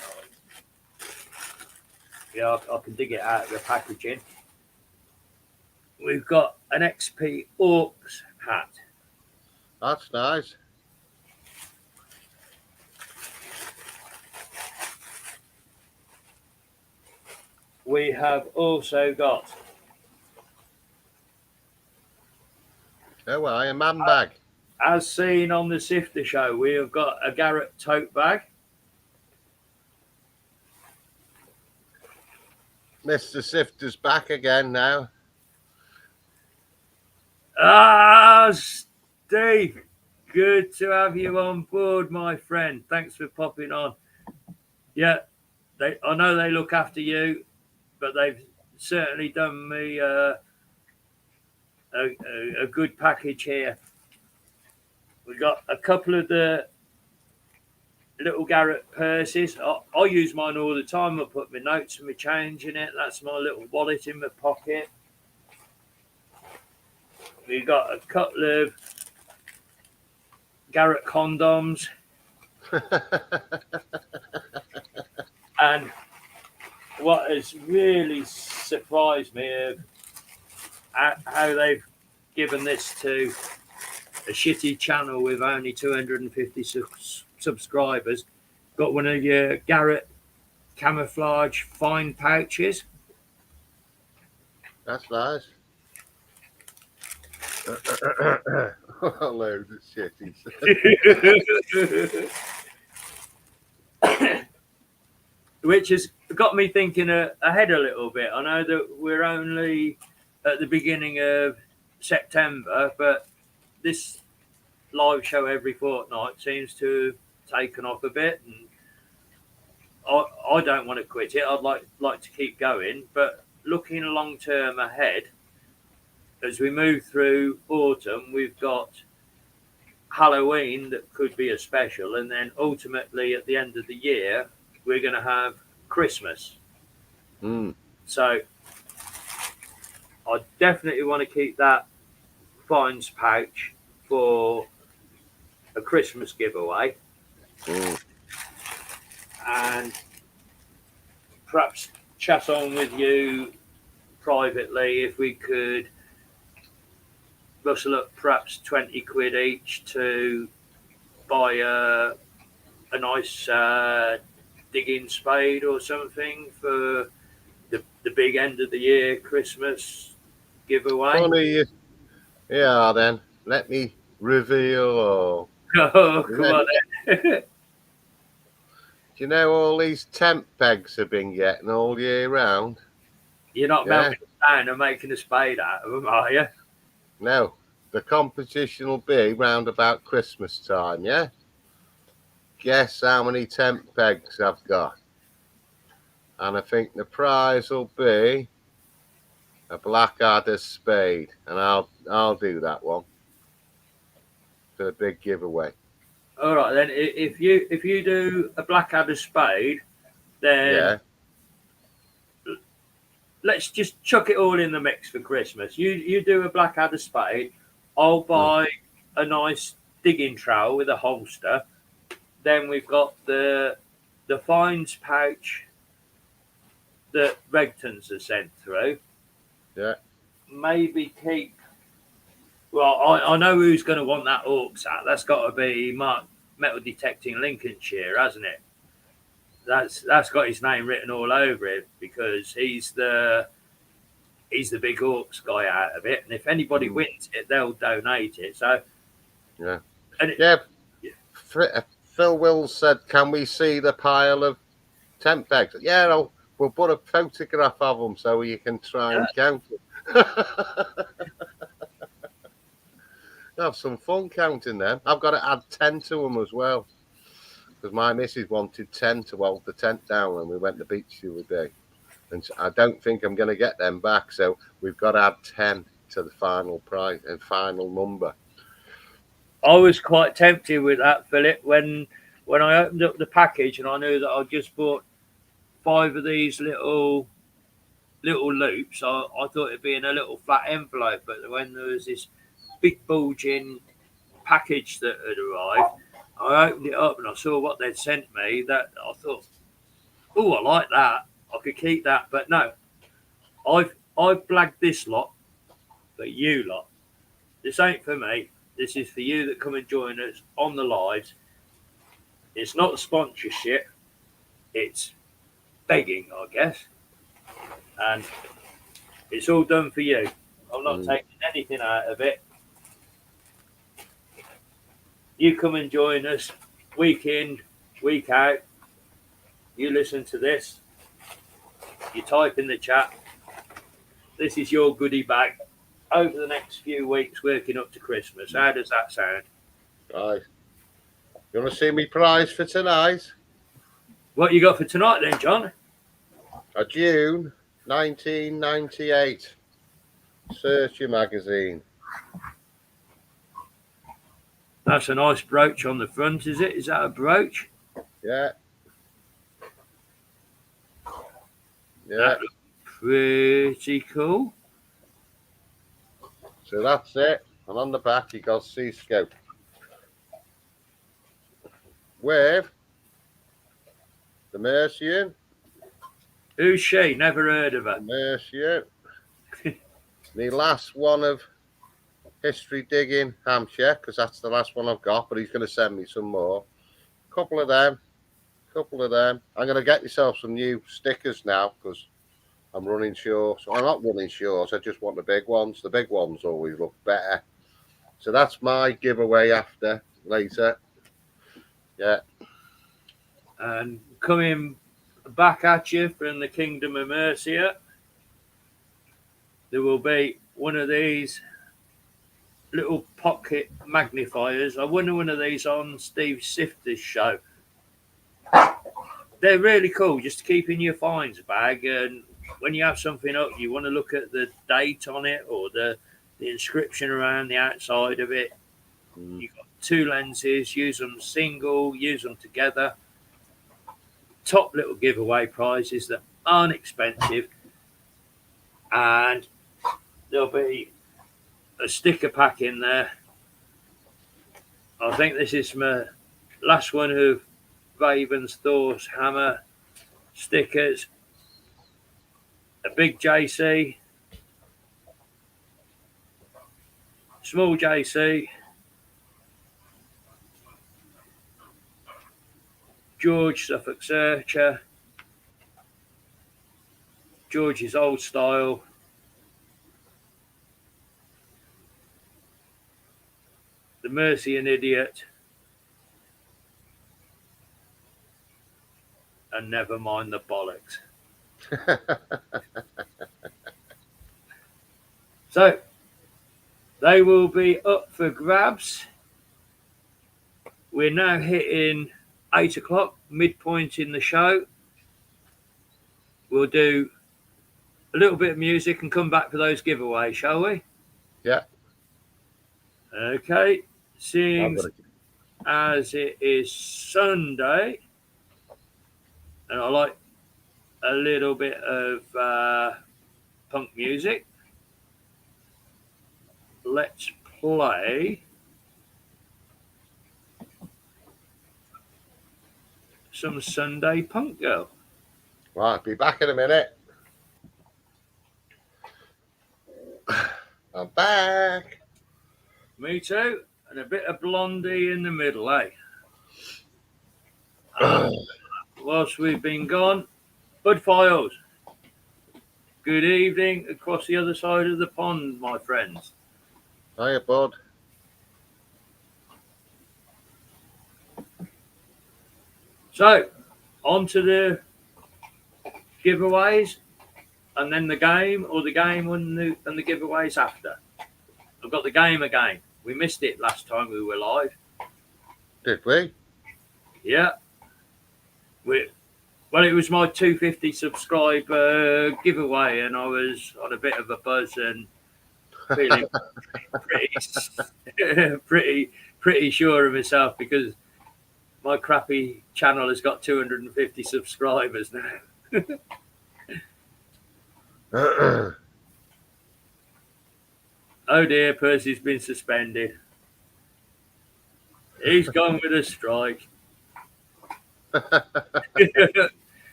Yeah, I can dig it out of the packaging. We've got an XP Orcs hat. That's nice. We have also got A man bag. as seen on the Sifter show, we have got a Garrett tote bag. Mr. Sifter's back again now. Ah, Steve, good to have you on board, my friend. Thanks for popping on. Yeah, I know they look after you, but they've certainly done me a good package here. We got a couple of the little Garrett purses. I use mine all the time. I put my notes and my change in it. That's my little wallet in my pocket. We got a couple of Garrett condoms. And what has really surprised me is how they've given this to a shitty channel with only 250 subscribers. Got one of your Garrett camouflage fine pouches. That's nice. Loads of shitties. Which has got me thinking ahead a little bit. I know that we're only at the beginning of September, but this live show every fortnight seems to have taken off a bit, and I don't want to quit it. I'd like to keep going, but looking long term ahead, as we move through autumn, we've got Halloween that could be a special, and then ultimately at the end of the year we're going to have Christmas. So I definitely want to keep that fines pouch for a Christmas giveaway. And perhaps chat on with you privately if we could rustle up perhaps 20 quid each to buy a nice digging spade or something for the big end of the year Christmas giveaway. Funny, yeah. Then let me reveal. Oh, come on then. Do you know all these tent pegs have been getting all year round? You're not melting it down and making a spade out of them, are you? No, the competition will be round about Christmas time. Yeah. Guess how many tent pegs I've got? And I think the prize will be a Blackadder spade, and I'll do that one for the big giveaway. All right then. If you do a Blackadder spade, then let's just chuck it all in the mix for Christmas. You do a Blackadder spade. I'll buy a nice digging trowel with a holster. Then we've got the fines pouch that Regtons are sent through. Yeah. Maybe keep. Well, I know who's going to want that Orcs hat. That's got to be Mark Metal Detecting Lincolnshire, hasn't it? That's got his name written all over it because he's the big Orcs guy out of it. And if anybody wins it, they'll donate it. So yeah, and Phil Wills said, "Can we see the pile of tent pegs?" Yeah, we'll put a photograph of them so you can try and count them. Have some fun counting them. I've got to add 10 to them as well because my missus wanted 10 to hold the tent down when we went to the beach the other day, and I don't think I'm going to get them back. So we've got to add 10 to the final price and final number. I was quite tempted with that, Philip, when when I opened up the package and I knew that I'd just bought 5 of these little loops, I thought it'd be in a little flat envelope. But when there was this big bulging package that had arrived, I opened it up and I saw what they'd sent me. That I thought, oh, I like that. I could keep that. But no, I've blagged this lot for you lot. This ain't for me. This is for you that come and join us on the lives. It's not sponsorship. It's begging, I guess. And it's all done for you. I'm not taking anything out of it. You come and join us week in, week out. You listen to this. You type in the chat. This is your goodie bag over the next few weeks working up to Christmas. How does that sound? Right. You want to see me prize for tonight? What you got for tonight then, John? A June 1998 Searcher magazine. That's a nice brooch on the front, is it? Is that a brooch? Yeah. Yeah. That looks pretty cool. So that's it. And on the back, you got Seascope. With the Mercian. Who's she? Never heard of her. Mercian. The last one of History Digging Hampshire, because that's the last one I've got, but he's going to send me some more. Couple of them. I'm going to get myself some new stickers now because I'm running short. So I'm not running short. I just want the big ones. The big ones always look better. So that's my giveaway after later. Yeah. And coming back at you from the Kingdom of Mercia, there will be one of these little pocket magnifiers. I wonder one of these on Steve Sifter's show. They're really cool just to keep in your finds bag, and when you have something up you want to look at the date on it or the inscription around the outside of it. You've got 2 lenses, use them single, use them together. Top little giveaway prizes that aren't expensive, and there'll be a sticker pack in there. I think this is my last one of Raven's Thor's Hammer stickers. A big JC, small JC, George Suffolk Searcher, George's Old Style, the Mercian Idiot, and never mind the bollocks. So they will be up for grabs. We're now hitting 8 o'clock, midpoint in the show. We'll do a little bit of music and come back for those giveaways, shall we? Yeah. Okay. Seeing as it is Sunday, and I like a little bit of punk music, let's play some Sunday Punk Girl. Right, be back in a minute. I'm back. Me too. And a bit of Blondie in the middle, eh? Whilst we've been gone, Bud Files. Good evening across the other side of the pond, my friends. Hiya, Bud. So, on to the giveaways, and then the game, or the game and the giveaways after. I've got the game again. We missed it last time we were live. Did we? Yeah. Well, it was my 250 subscriber giveaway, and I was on a bit of a buzz and feeling pretty sure of myself because my crappy channel has got 250 subscribers now. Oh dear, Percy's been suspended. He's gone with a strike.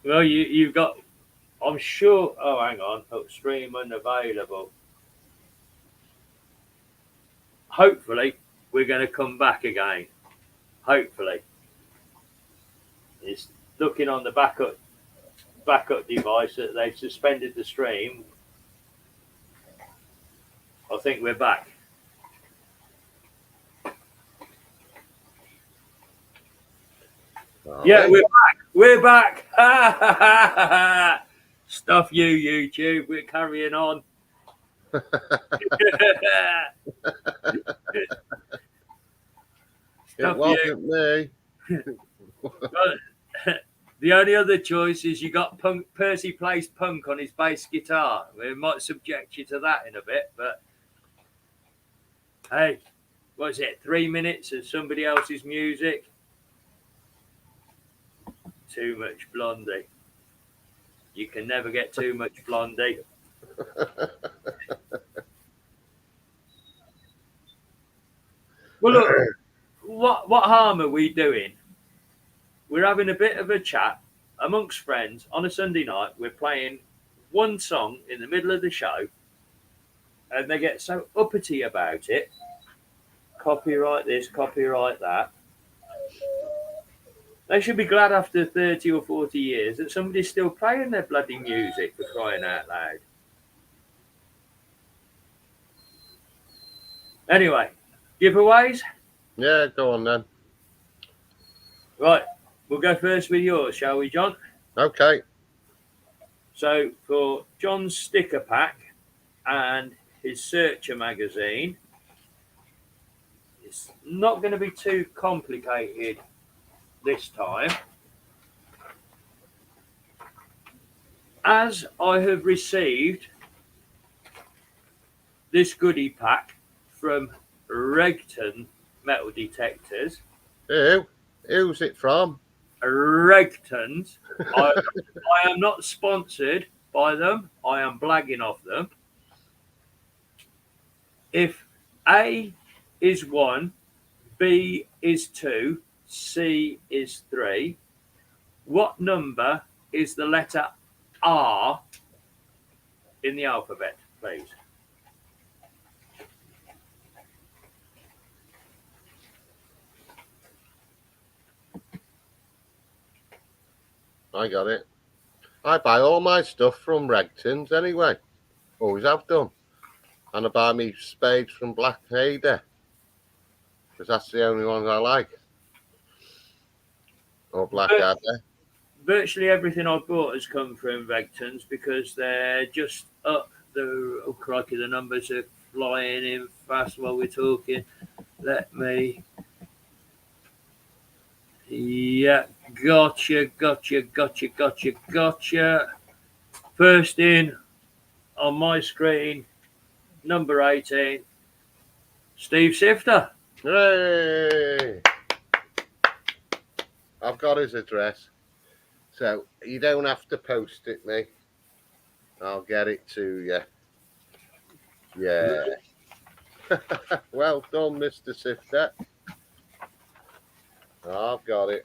Well, you've got, I'm sure, oh, hang on, stream unavailable. Hopefully, we're going to come back again. Hopefully. It's looking on the backup device that they've suspended the stream. I think we're back. Yeah, we're back. We're back. Stuff you, YouTube. We're carrying on. It wasn't me. Well, the only other choice is you got Punk. Percy plays punk on his bass guitar. We might subject you to that in a bit, but hey, what is it? 3 minutes of somebody else's music. Too much Blondie. You can never get too much Blondie. Well, look, what harm are we doing? We're having a bit of a chat amongst friends on a Sunday night. We're playing one song in the middle of the show, and they get so uppity about it. Copyright this, copyright that. They should be glad after 30 or 40 years that somebody's still playing their bloody music, for crying out loud. Anyway, giveaways? Yeah, go on then. Right, we'll go first with yours, shall we, John? Okay. So for John's sticker pack and his Searcher magazine, it's not going to be too complicated this time. As I have received this goodie pack from Regton Metal Detectors. Who's it from? Regtons. I am not sponsored by them. I am blagging off them. If A is 1, B is 2, C is 3, what number is the letter R in the alphabet, please? I got it. I buy all my stuff from Regtons anyway. Always have done. And I buy me spades from Black Hader, because that's the only ones I like. Or Black Adder. Virtually everything I've bought has come from Regtons because they're just up the, oh crikey, the numbers are flying in fast while we're talking. Let me, yeah, gotcha. First in on my screen, number 18, Steve Sifter. Hooray! I've got his address, so you don't have to post it me. I'll get it to you. Yeah. Well done, Mr. Sifter. I've got it.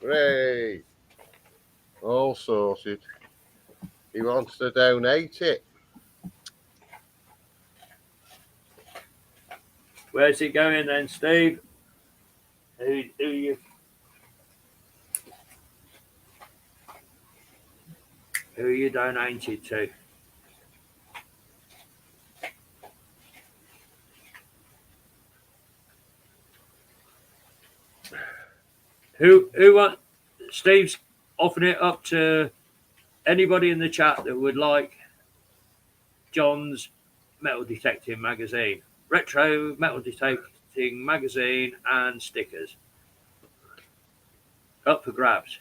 Hooray! All sorted. He wants to donate it. Where's it going then, Steve? Who you donated to? Who want? Steve's offering it up to anybody in the chat that would like John's metal detecting magazine, retro metal detecting magazine, and stickers. Up for grabs.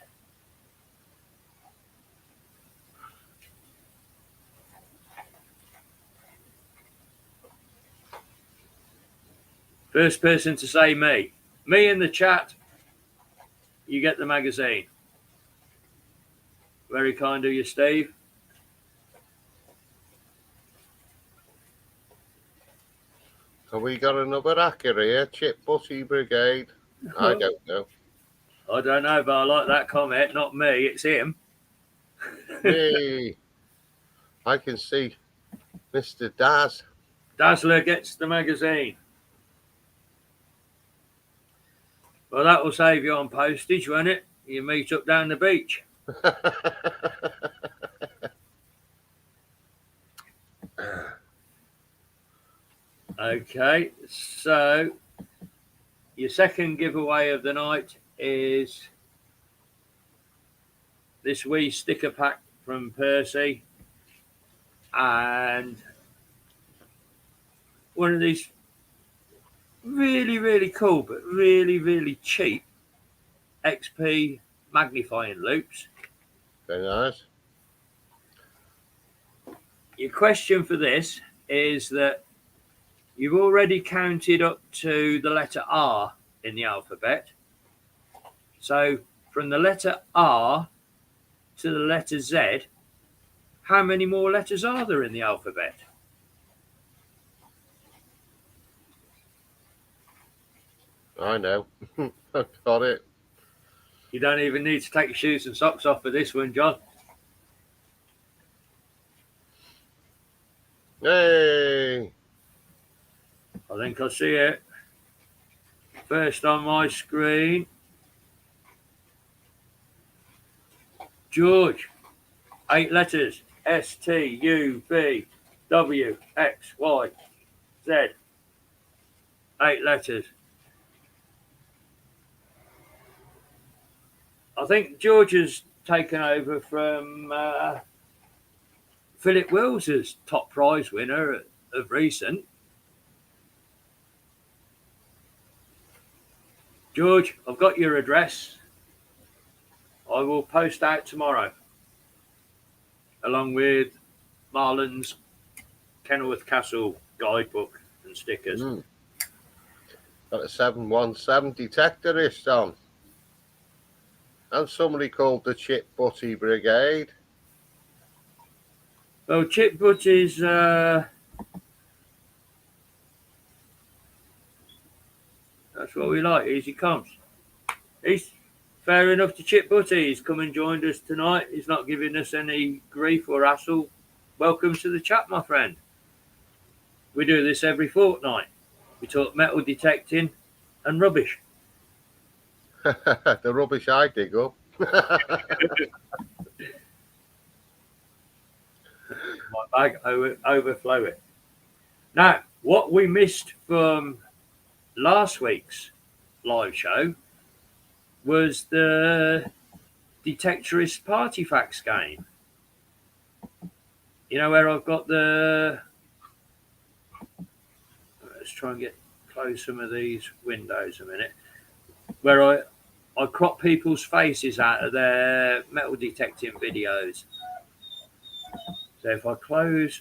First person to say me. Me in the chat, you get the magazine. Very kind of you, Steve. So we got another hacker here, Chip Butty Brigade. I don't know. I don't know, but I like that comment. Not me, it's him. Me. I can see Mr. Daz. Dazzler gets the magazine. Well, that will save you on postage, won't it? You meet up down the beach. Okay, so your second giveaway of the night is this wee sticker pack from Percy and one of these really, really cool but really, really cheap XP magnifying loops. Very nice. Your question for this is that you've already counted up to the letter R in the alphabet. So from the letter R to the letter Z, how many more letters are there in the alphabet? I know. I've got it. You don't even need to take your shoes and socks off for this one, John. Hey! I think I see it. First on my screen. George. 8 letters. STUVWXYZ. 8 letters. I think George has taken over from Philip Wills as top prize winner of recent. George, I've got your address. I will post out tomorrow, along with Marlon's Kenilworth Castle guidebook and stickers. Got a 717 detectorist on. And somebody called the Chip Butty Brigade. Well, Chip Butty's that's what we like. Easy comes. He's fair enough to Chip Butty. He's come and joined us tonight. He's not giving us any grief or hassle. Welcome to the chat, my friend. We do this every fortnight. We talk metal detecting and rubbish. The rubbish I dig up. My bag overflowing. Now, what we missed from last week's live show was the Detectorist Party Facts game. You know where I've got the... Let's try and close some of these windows a minute. Where I crop people's faces out of their metal detecting videos. So if I close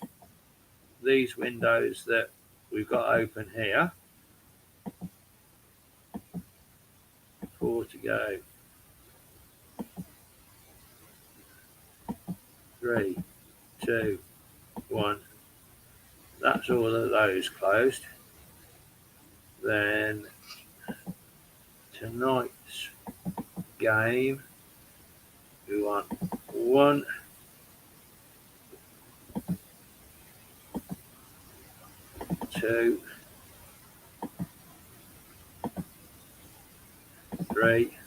these windows that we've got open here, 4 to go, 3, 2, 1. That's all of those closed. Then tonight's game, we want 1, 2, 3.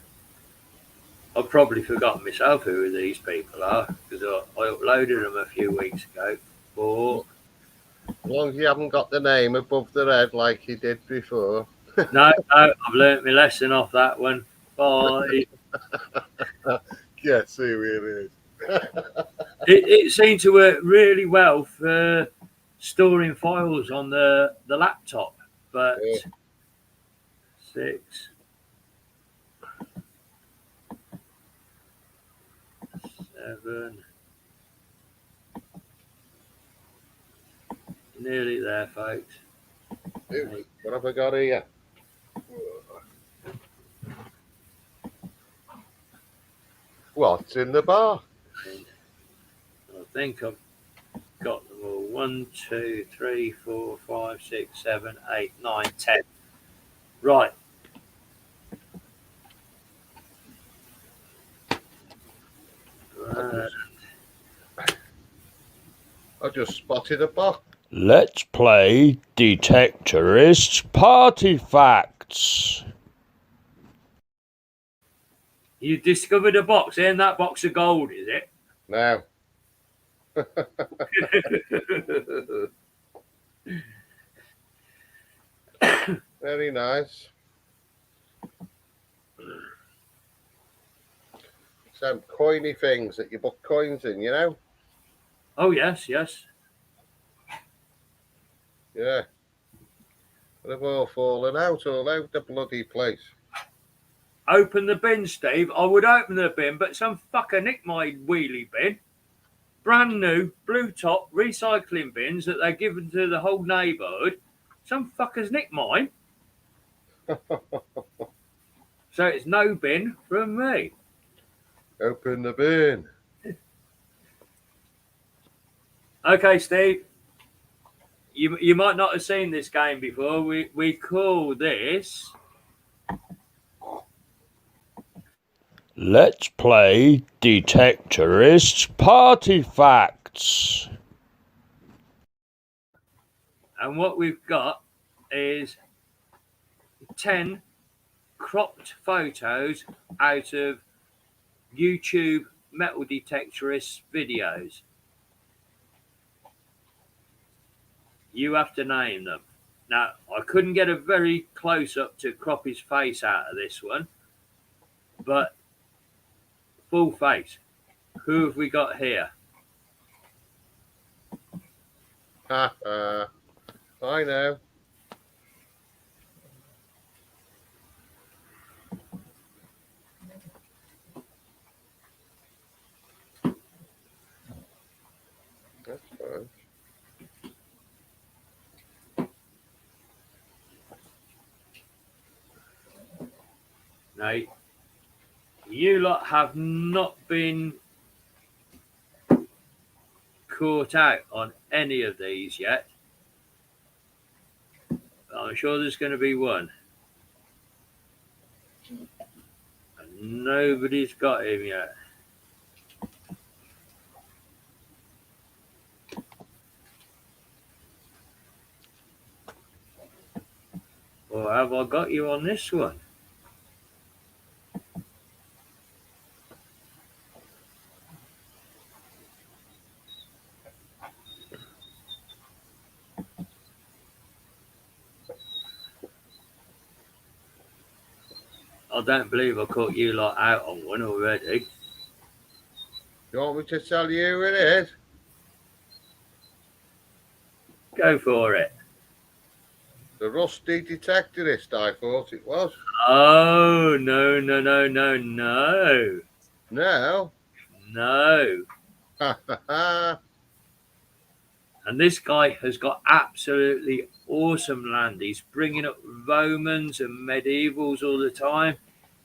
I've probably forgotten myself who these people are because I uploaded them a few weeks ago. 4. As long as you haven't got the name above the red like you did before. No, I've learnt my lesson off that one. 5. Guess who it is. It seemed to work really well for storing files on the laptop, but 6, 7, nearly there, folks. 8. What have I got here? What's in the bar? I think I've got them all. 1, 2, 3, 4, 5, 6, 7, 8, 9, 10. Right. I just spotted a box. Let's play Detectorist Party Facts. You discovered a box, and that box of gold, is it? Now. Very nice. Some coiny things that you put coins in, you know? Oh, yes, yes. Yeah. They've all fallen out all over the bloody place. Open the bin, Steve. I would open the bin, but some fucker nicked my wheelie bin. Brand new, blue top, recycling bins that they're given to the whole neighbourhood. Some fuckers nicked mine. So it's no bin from me. Open the bin. Okay, Steve. You might not have seen this game before. We call this... Let's play Detectorist Party Facts. And what we've got is 10 cropped photos out of YouTube metal detectorist videos. You have to name them. Now, I couldn't get a very close up to crop his face out of this one, but full face. Who have we got here? I know. That's fine. Now, you lot have not been caught out on any of these yet. I'm sure there's going to be one. And nobody's got him yet. Or have I got you on this one? I don't believe I caught you lot out on one already. You want me to tell you who it is? Go for it. The rusty detectorist, I thought it was. Oh, no, no, no, no, no. No. No. Ha ha ha. And this guy has got absolutely awesome land. He's bringing up Romans and medievals all the time.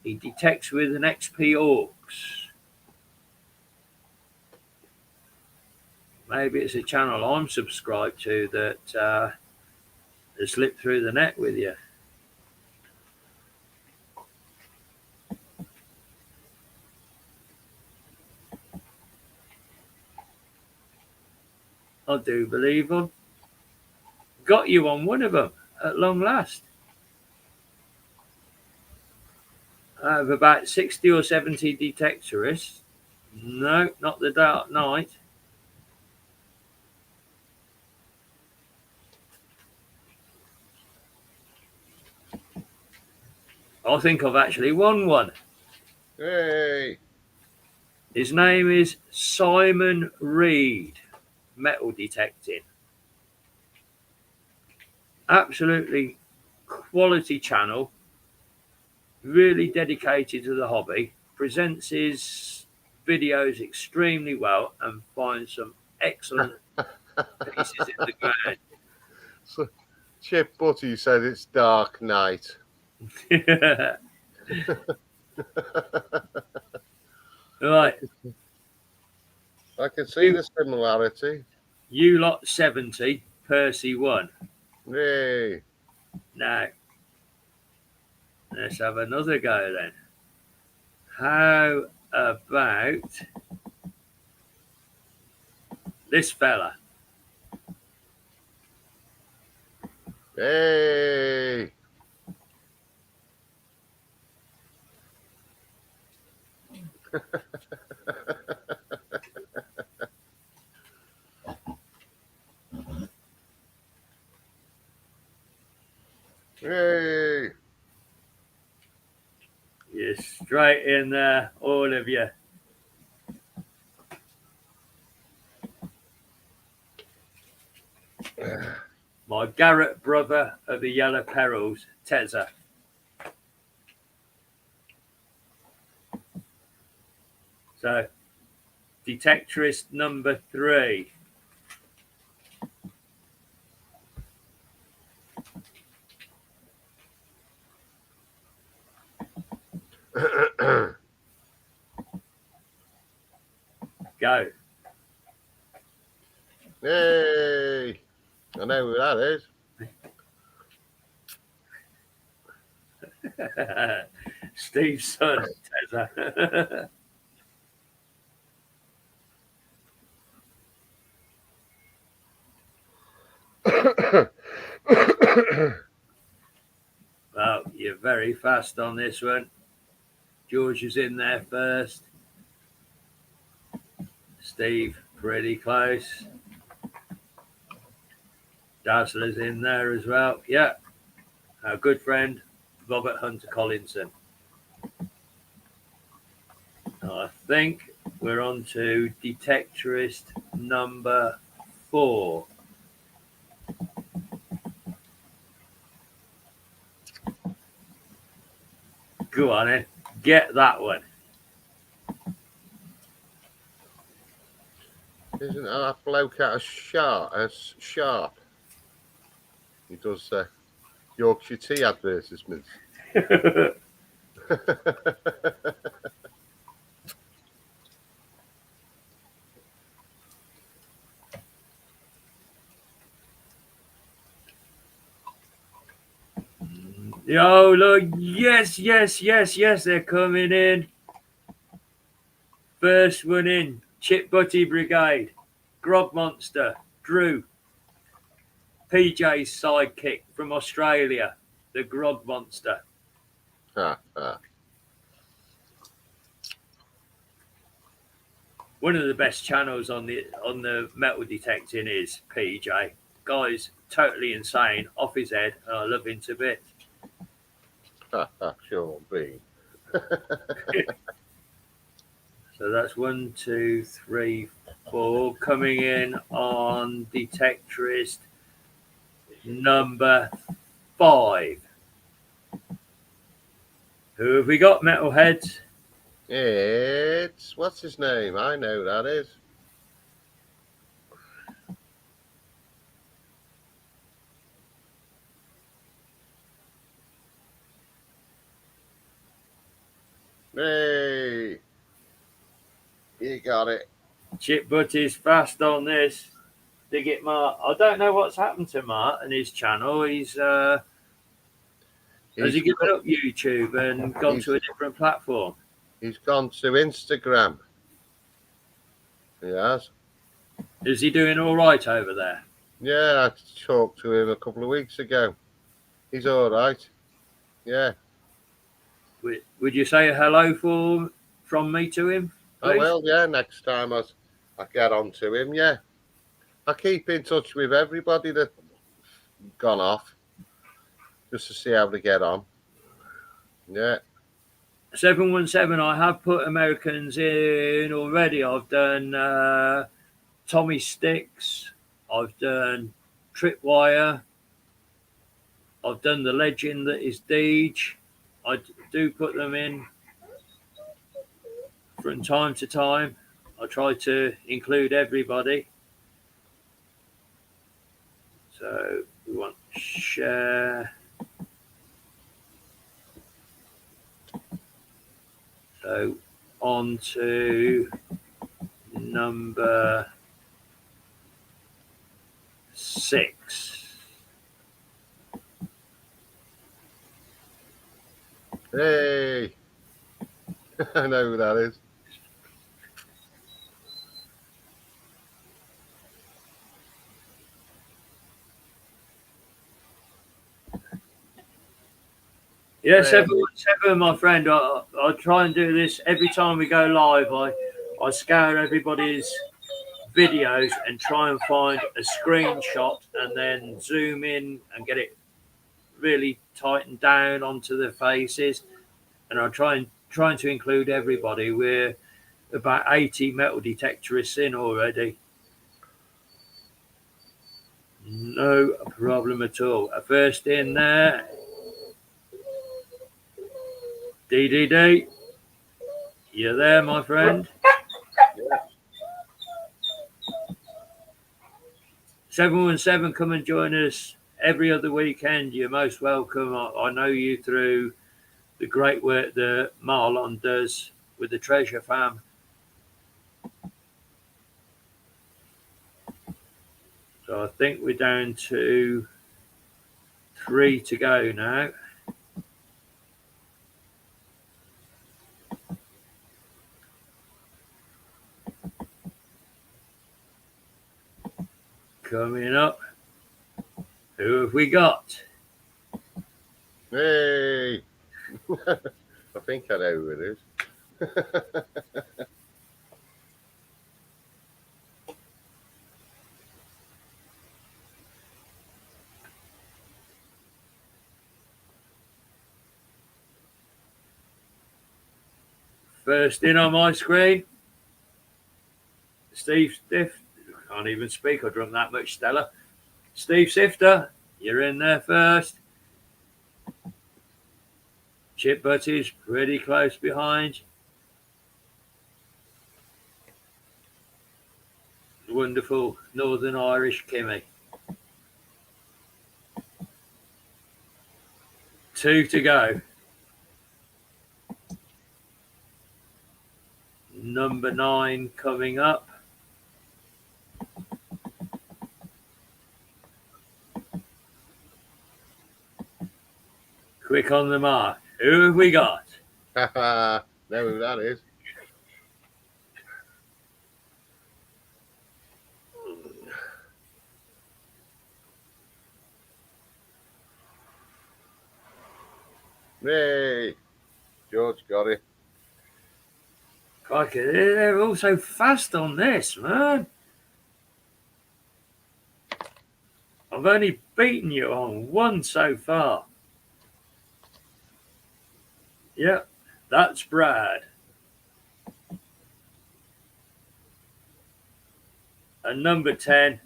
He detects with an XP Orcs. Maybe it's a channel I'm subscribed to that has slipped through the net with you. I do believe I've got you on one of them at long last. I have about 60 or 70 detectorists. No, not the Dark Knight. I think I've actually won one. Hey. His name is Simon Reed, metal detecting. Absolutely quality channel, really dedicated to the hobby, presents his videos extremely well and finds some excellent pieces in the ground. So, Chip Butty said it's Dark Knight. Right. I can see the similarity. You lot 70, Percy 1. Yay. Now, let's have another go then. How about this fella? Hey. Hey. You're straight in there, all of you. My Garrett brother of the Yellow Perils, Tezza. So, detectorist number 3. Go. Hey. I know who that is. Steve's son, Tezza. Well, you're very fast on this one. George is in there first. Steve, pretty close. Dazzler's in there as well. Yeah. Our good friend, Robert Hunter Collinson. I think we're on to detectorist number 4. Go on in. Get that one. Isn't that bloke out of Sharp? He does Yorkshire tea advertisements. Yo, look. Yes, yes, yes, yes. They're coming in. First one in. Chip Butty Brigade. Grog Monster. Drew. PJ's sidekick from Australia. The Grog Monster. One of the best channels on the metal detecting is PJ. Guy's totally insane, off his head, and I love him to bits. Sure be. So that's 1, 2, 3, 4 coming in on detectorist number 5. Who have we got, metalheads? It's what's his name? I know who that is. Hey, you got it. Chip Butty's fast on this. Dig it, Mark. I don't know what's happened to Mark and his channel. Has he given up YouTube and gone to a different platform? He's gone to Instagram. He has. Is he doing all right over there? Yeah, I talked to him a couple of weeks ago. He's all right. Yeah. Would you say hello from me to him, please? Oh, well, yeah, next time I get on to him, yeah. I keep in touch with everybody that's gone off just to see how they get on. Yeah. 717, I have put Americans in already. I've done Tommy Sticks. I've done Tripwire. I've done the legend that is Deej. I do put them in from time to time. I try to include everybody. So we want share. So on to number 6. Hey, I know who that is. Yes, everyone, my friend. I try and do this every time we go live. I scour everybody's videos and try and find a screenshot and then zoom in and get it really tightened down onto the faces. And I trying to include everybody. We're about 80 metal detectorists in already. No problem at all. First in there, DDD. You there, my friend? 717, come and join us every other weekend. You're most welcome. I know you through the great work that Marlon does with the Treasure Fam. So I think we're down to 3 to go now. Coming up. Who have we got? Hey, I think I know who it is. First in on my screen, Steve Stiff. I can't even speak. I drunk that much Stella. Steve Sifter, you're in there first. Chip Butty's pretty close behind. Wonderful Northern Irish Kimmy. 2 to go. Number 9 coming up. Quick on the mark. Who have we got? Know who that is. Hey, George got it. Crikey, they're all so fast on this, man. I've only beaten you on 1 so far. Yep, that's Brad. And number 10,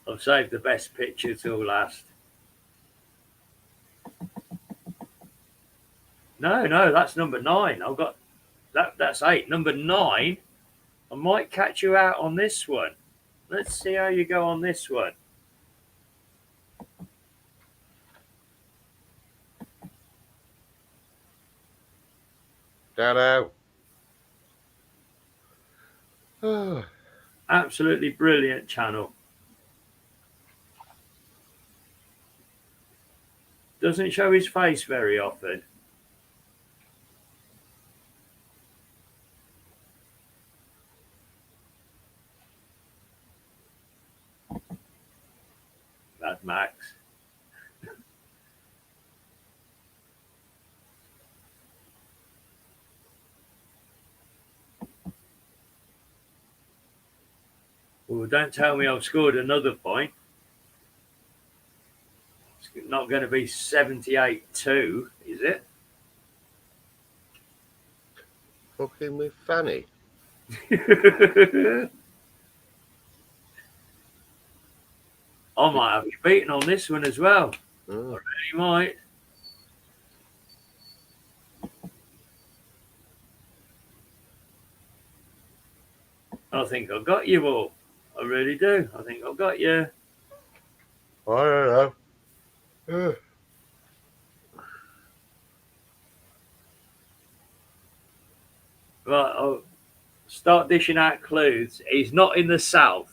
I've saved the best picture till last. No, that's number 9. I've got that's 8. Number 9, I might catch you out on this one. Let's see how you go on this one. Down. Absolutely brilliant channel. Doesn't show his face very often. That's Max. Well, don't tell me I've scored another point. It's not going to be 78-2, is it? Fucking with Fanny. I might have you beaten on this one as well. Oh. I really might. I think I've got you all. I really do. I think I've got you. I don't know. Right, I'll start dishing out clues. He's not in the south.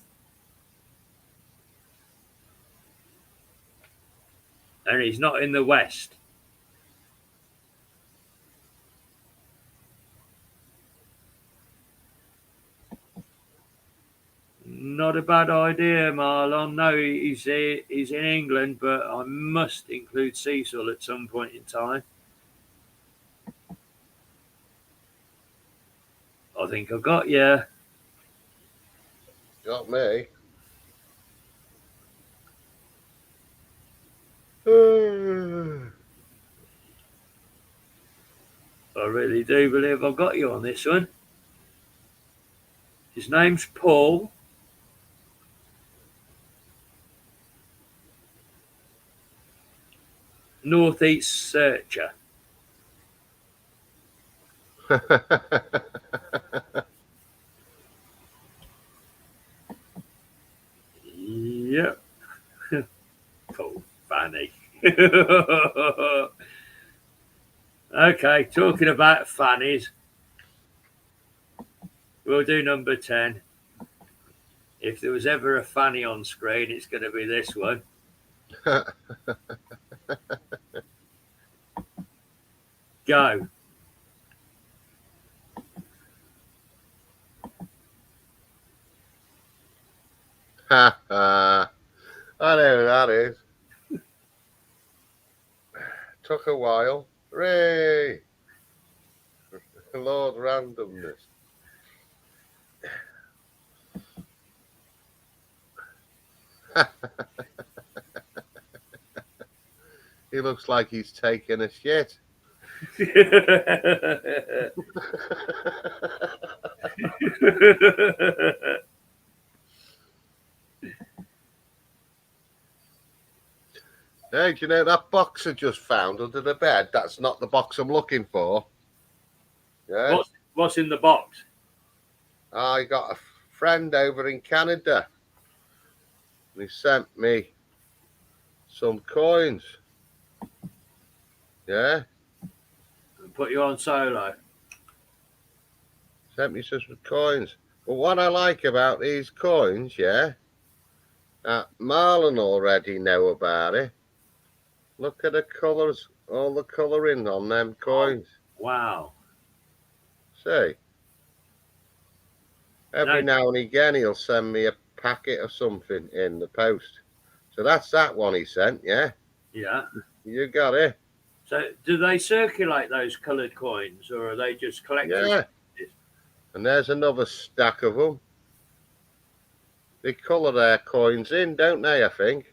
And he's not in the west. Not a bad idea, Marlon. No, he's in England, but I must include Cecil at some point in time. I think I've got you. Got me. I really do believe I've got you on this one. His name's Paul. Northeast Searcher. Yep. Cool. Funny. Okay, talking about fannies. We'll do number 10. If there was ever a fanny on screen, it's going to be this one. Go. I know who that is. Took a while. Hooray! Lord Randomness. He looks like he's taking a shit. Hey, do you know that box I just found under the bed? That's not the box I'm looking for. Yeah. What's in the box? I got a friend over in Canada. And he sent me some coins. Yeah. Put you on solo. Sent me some coins. But what I like about these coins, yeah, Marlon already know about it. Look at the colours, all the colouring on them coins. Wow. See? Every now and again he'll send me a packet of something in the post. So that's that one he sent, yeah? Yeah. You got it. So do they circulate those coloured coins or are they just collected? Yeah. And there's another stack of them. They colour their coins in, don't they, I think?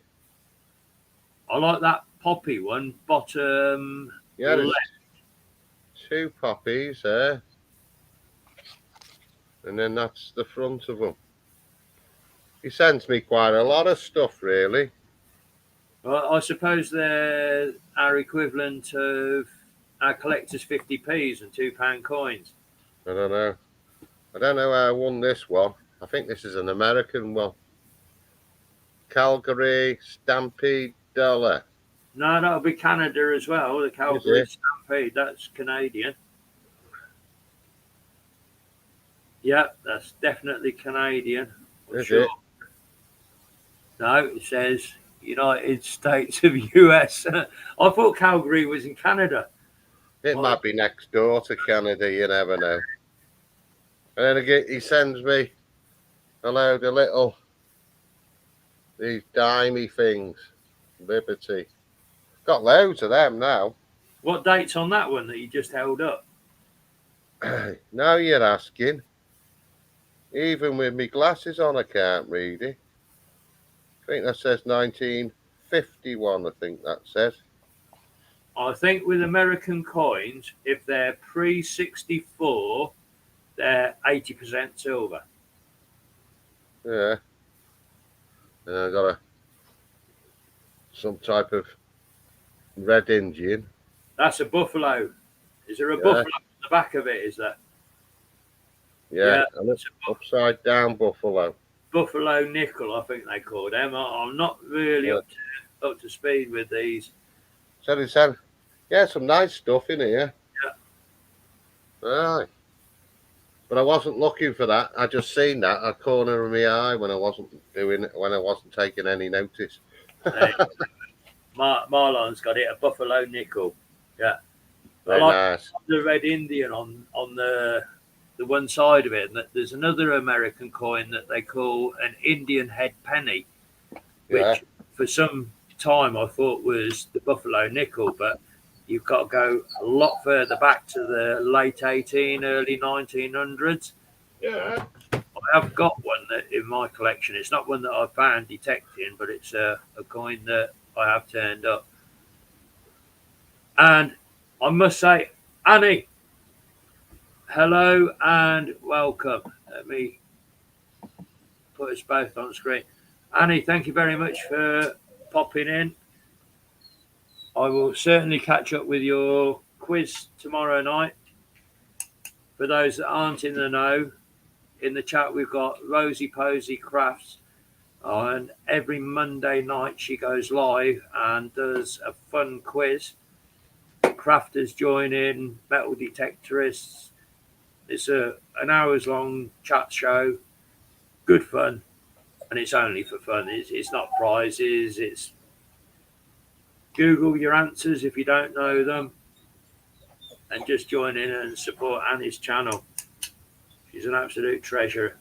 I like that poppy one, bottom Yeah, there's left. 2 poppies there. And then that's the front of them. He sends me quite a lot of stuff, really. Well, I suppose they're our equivalent of our collector's 50p's and £2 coins. I don't know. I don't know how I won this one. I think this is an American one. Calgary Stampede Dollar. No, that'll be Canada as well. The Calgary Stampede, that's Canadian. Yeah, that's definitely Canadian. Is sure. it? No, it says United States of US. I thought Calgary was in Canada. It might be next door to Canada, you never know. And then again, he sends me a load of these dimey things. Liberty. Got loads of them now. What date's on that one that you just held up? Now you're asking. Even with me glasses on, I can't read it. I think that says 1951, I think that says. I think with American coins, if they're pre-64, they're 80% silver. Yeah. And I got some type of red Indian. That's a buffalo. Is there a buffalo on the back of it? Is that? Yeah, and it's upside down buffalo. Buffalo nickel, I think they call them. I'm not really up to speed with these. So they said, yeah, some nice stuff in here. Yeah. Right. But I wasn't looking for that. I just seen that at the corner of my eye when I wasn't taking any notice. Marlon's got it, a buffalo nickel. Yeah. I Very like nice. the red Indian on the one side of it, and there's another American coin that they call an Indian head penny, which Yeah. for some time I thought was the buffalo nickel, but you've got to go a lot further back to the late early 1900s. Yeah. I have got one that in my collection. It's not one that I found detecting, but it's a coin that I have turned up. And I must say, Annie, hello and welcome. Let me put us both on screen. Annie, thank you very much for popping in. I will certainly catch up with your quiz tomorrow night. For those that aren't in the know, in the chat we've got Rosie Posey Crafts, and every Monday night she goes live and does a fun quiz. Crafters join in, metal detectorists. It's an hours long chat show, good fun, and it's only for fun. It's not prizes. It's Google your answers if you don't know them, and just join in and support Annie's channel. She's an absolute treasure.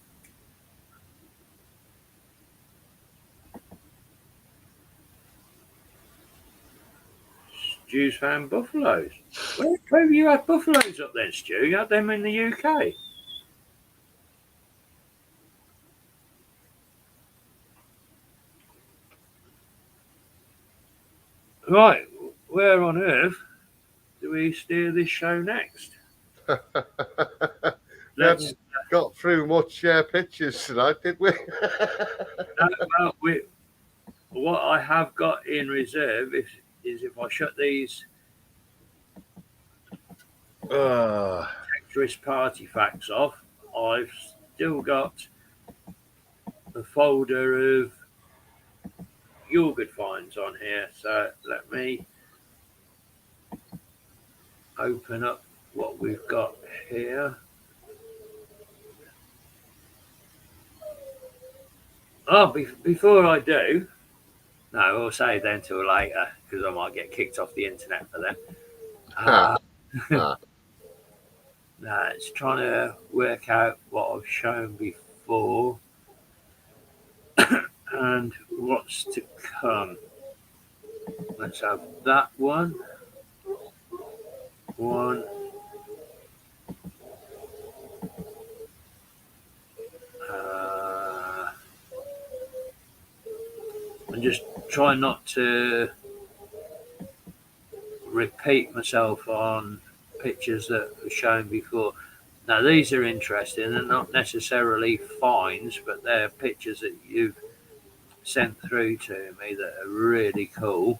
Stu's found buffaloes. Where have you had buffaloes up then, Stu? You had them in the UK? Right, where on earth do we steer this show next? We haven't got through much pictures tonight, did we? What I have got in reserve is if I shut these Tetris party facts off, I've still got a folder of your good finds on here. So let me open up what we've got here. Oh, before I do, no, I'll save them till later because I might get kicked off the internet for them. No, it's trying to work out what I've shown before and what's to come. Let's have that one. And just try not to repeat myself on pictures that were shown before. Now, these are interesting. They're not necessarily finds, but they're pictures that you've sent through to me that are really cool.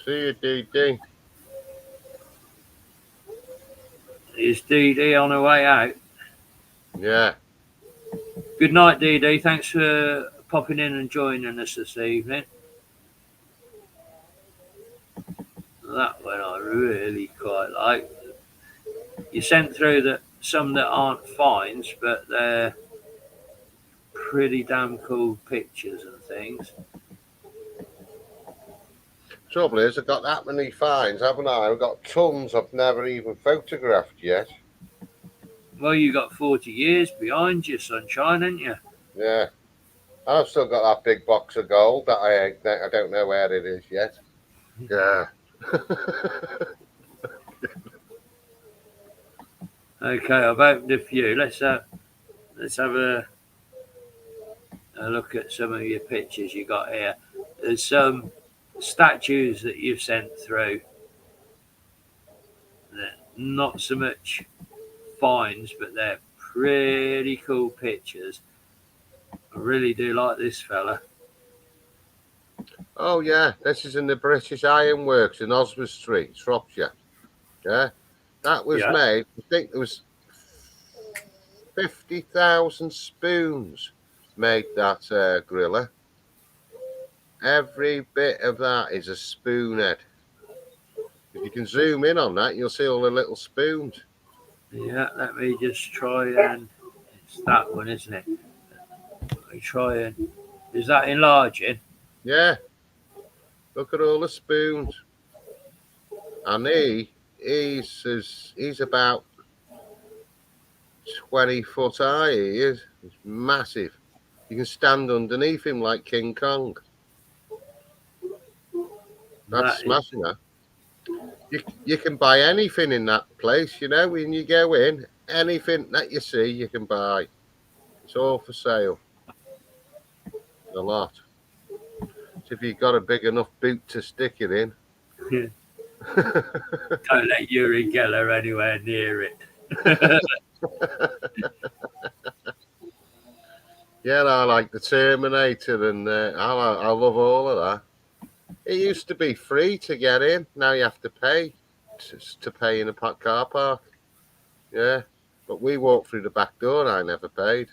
See you, DD. Is DD on her way out? Yeah. Good night, DD. Thanks for popping in and joining us this evening. That one I really quite like. You sent through some that aren't finds, but they're pretty damn cool pictures and things. Trouble is, I've got that many finds, haven't I? I've got tons I've never even photographed yet. Well, you got 40 years behind you, sunshine, ain't you? Yeah. I've still got that big box of gold that I don't know where it is yet. Yeah. Okay, I've opened a few. Let's have a look at some of your pictures you got here. There's some statues that you've sent through. They're not so much finds, but they're pretty cool pictures. I really do like this fella. Oh, yeah. This is in the British Ironworks in Oswald Street, Shropshire. Yeah. That was made, I think there was 50,000 spoons made that griller. Every bit of that is a spoon head. If you can zoom in on that. You'll see all the little spoons. Yeah, let me just try and it's that one, isn't it? Let me try and is that enlarging? Yeah. Look at all the spoons. And he's about 20 foot high. He is. He's massive. You can stand underneath him like King Kong. That's smashing, that. You can buy anything in that place, you know, when you go in, anything that you see, you can buy. It's all for sale. A lot. So if you've got a big enough boot to stick it in. Don't let Uri Geller anywhere near it. Yeah, I like the Terminator, and I love all of that. It used to be free to get in. Now you have to pay to pay in a car park. Yeah, but we walked through the back door and I never paid.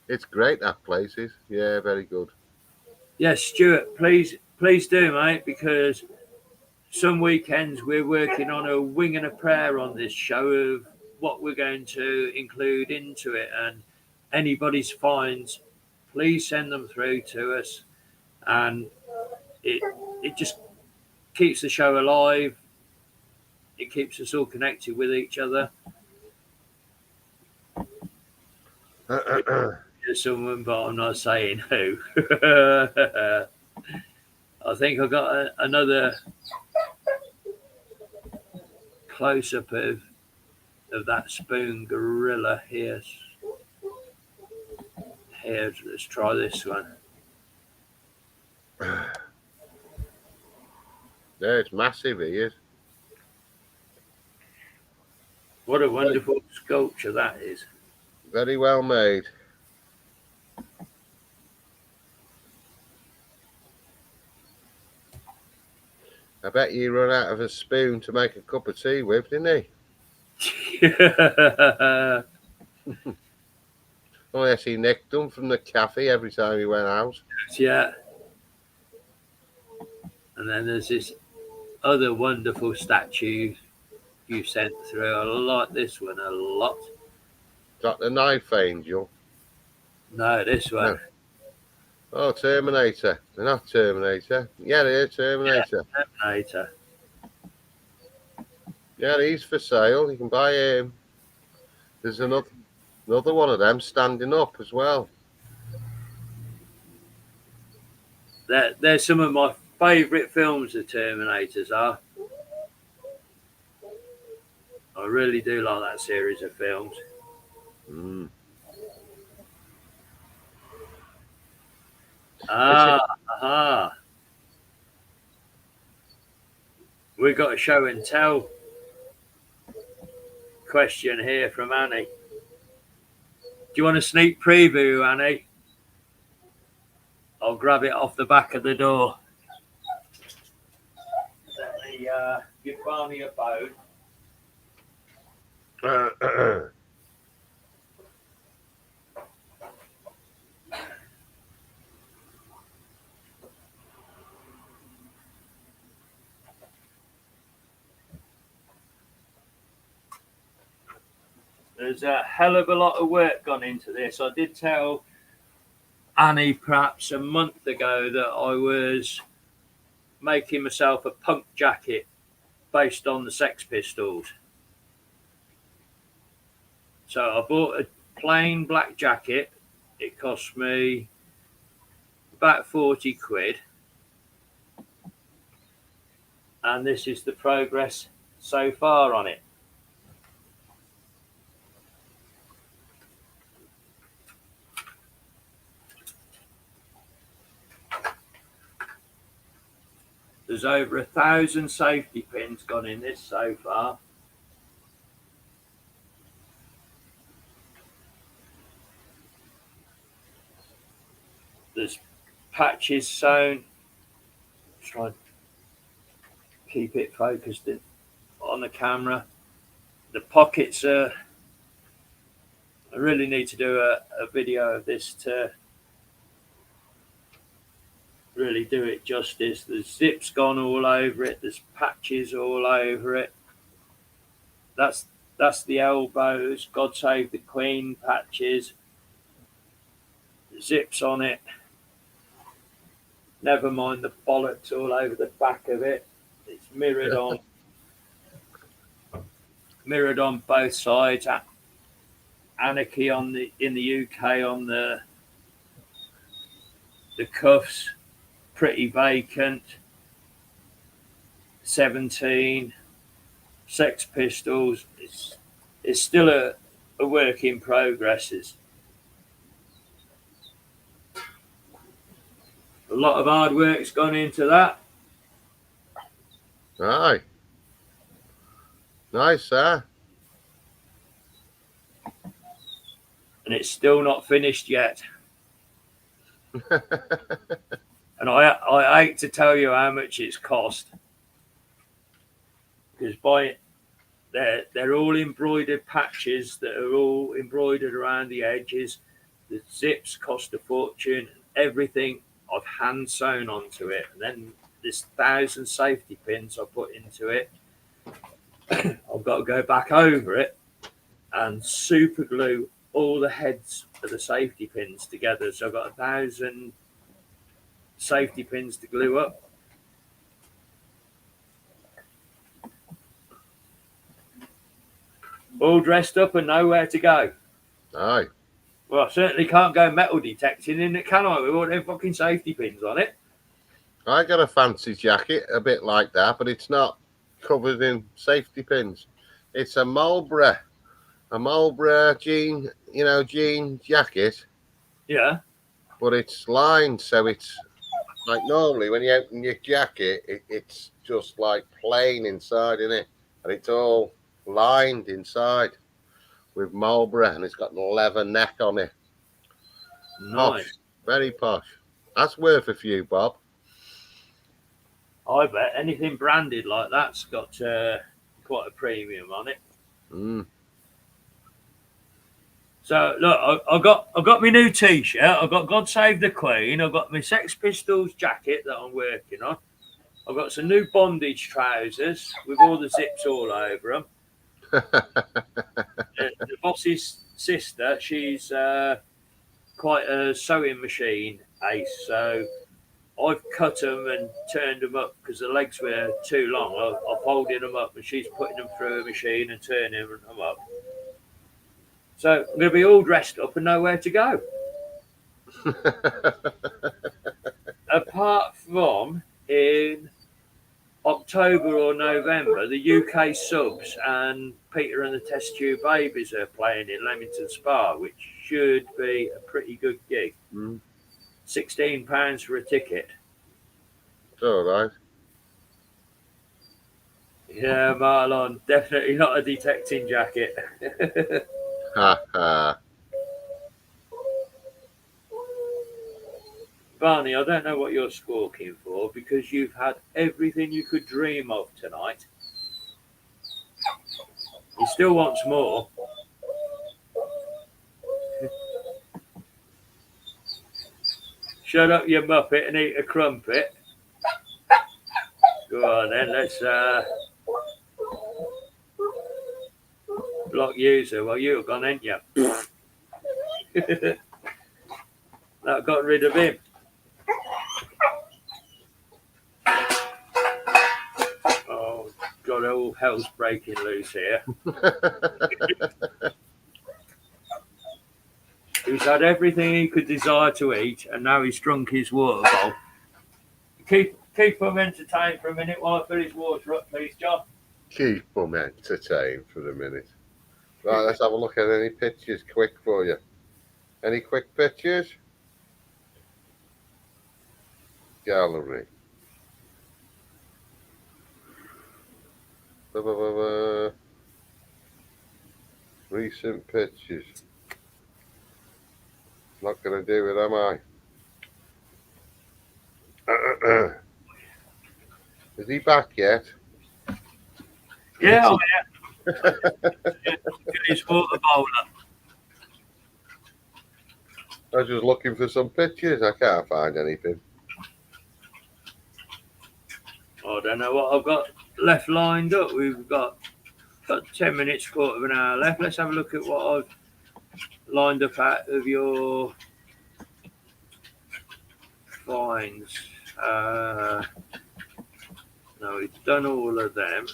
It's great, that place is. Yeah, very good. Yes, Stuart, please do, mate, because some weekends we're working on a wing and a prayer on this show of what we're going to include into it, and anybody's finds, please send them through to us, and it just keeps the show alive. It keeps us all connected with each other. There's someone, but I'm not saying who. I think I got another close up of that spoon gorilla here. Here, let's try this one. Yeah, it's massive, he is. What a wonderful sculpture that is. Very well made. I bet you run out of a spoon to make a cup of tea with, didn't he? Oh, yes, he nicked them from the cafe every time he went out. Yeah. And then there's this other wonderful statue you sent through. I like this one a lot. Is that the knife angel? No, this one. No. Oh, Terminator. They're not Terminator. Yeah, they are Terminator. Yeah, Terminator. Yeah, he's for sale. You can buy him. There's another one of them standing up as well. They're some of my favourite films, the Terminators are. I really do like that series of films. Mm. We got a show and tell question here from Annie. Do you want a sneak preview, Annie? I'll grab it off the back of the door. Let me give Barney a bone. There's a hell of a lot of work gone into this. I did tell Annie perhaps a month ago that I was making myself a punk jacket based on the Sex Pistols. So I bought a plain black jacket. It cost me about 40 quid. And this is the progress so far on it. There's over 1,000 safety pins gone in this so far. There's patches sewn. Try and keep it focused on the camera. The pockets are. I really need to do a video of this to really do it justice. The zip's gone all over it. There's patches all over it. That's the elbows. God Save the Queen patches. Zips on it. Never mind the bollocks all over the back of it. It's mirrored on both sides. Anarchy in the UK on the cuffs. Pretty vacant. 17. Sex Pistols. It's still a work in progress. A lot of hard work's gone into that. Aye. Nice, sir. And it's still not finished yet. And I hate to tell you how much it's cost. Because they're all embroidered patches that are all embroidered around the edges. The zips cost a fortune. Everything I've hand sewn onto it. And then there's 1,000 safety pins I put into it. I've got to go back over it and super glue all the heads of the safety pins together. So I've got 1,000 safety pins to glue up. All dressed up and nowhere to go. Aye. Well, I certainly can't go metal detecting in it, can I? With all them fucking safety pins on it. I got a fancy jacket, a bit like that, but it's not covered in safety pins. It's a Marlborough jean jacket. Yeah. But it's lined, so it's like normally when you open your jacket, it's just like plain inside, isn't it? And it's all lined inside with Marlborough, and it's got a leather neck on it. Nice. Posh, very posh. That's worth a few, Bob. I bet anything branded like that's got quite a premium on it. Mm. So look, I got my new T-shirt. I've got God Save the Queen. I've got my Sex Pistols jacket that I'm working on. I've got some new bondage trousers with all the zips all over them. The boss's sister, she's quite a sewing machine ace, so I've cut them and turned them up because the legs were too long. I folded them up and she's putting them through a machine and turning them up. So I'm going to be all dressed up and nowhere to go. Apart from in October or November, the UK Subs and Peter and the Test Tube Babies are playing in Leamington Spa, which should be a pretty good gig. Mm. £16 for a ticket. It's all right. Yeah, Marlon, definitely not a detecting jacket. Ha ha. Barney, I don't know what you're squawking for because you've had everything you could dream of tonight. He still wants more. Shut up, you muppet, and eat a crumpet. Go on then, let's block user. Well, you've gone, ain't you? That got rid of him. Oh, God, all hell's breaking loose here. He's had everything he could desire to eat, and now he's drunk his water bowl. Keep him entertained for a minute while I fill his water up, please, John. Keep them entertained for a minute. Right, let's have a look at any pictures quick for you. Any quick pictures? Gallery. Recent pictures. Not going to do it, am I? Is he back yet? Yeah, I'm here. Fill his water bowl up. I was just looking for some pictures. I can't find anything. I don't know what I've got left lined up. We've got 10 minutes, quarter of an hour left. Let's have a look at what I've lined up out of your finds. No, we've done all of them.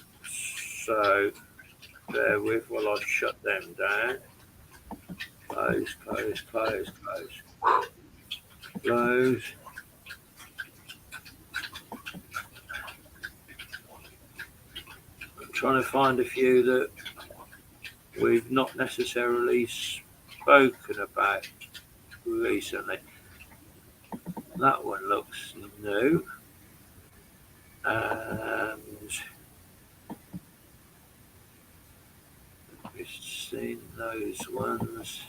So bear with while I shut them down. Close, close, close, close. Close. I'm trying to find a few that we've not necessarily spoken about recently. That one looks new. And we've seen those ones.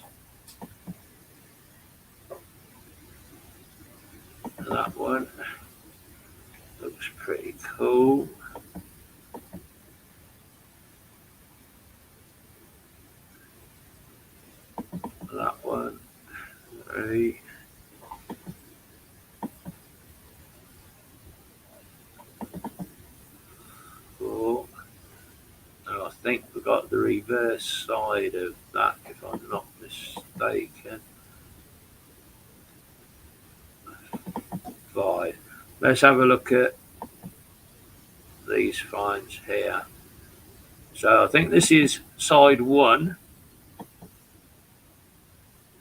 That one looks pretty cool. That one, very. Cool. And I think we got the reverse side of that, if I'm not mistaken. 5. Let's have a look at these finds here. So I think this is side 1.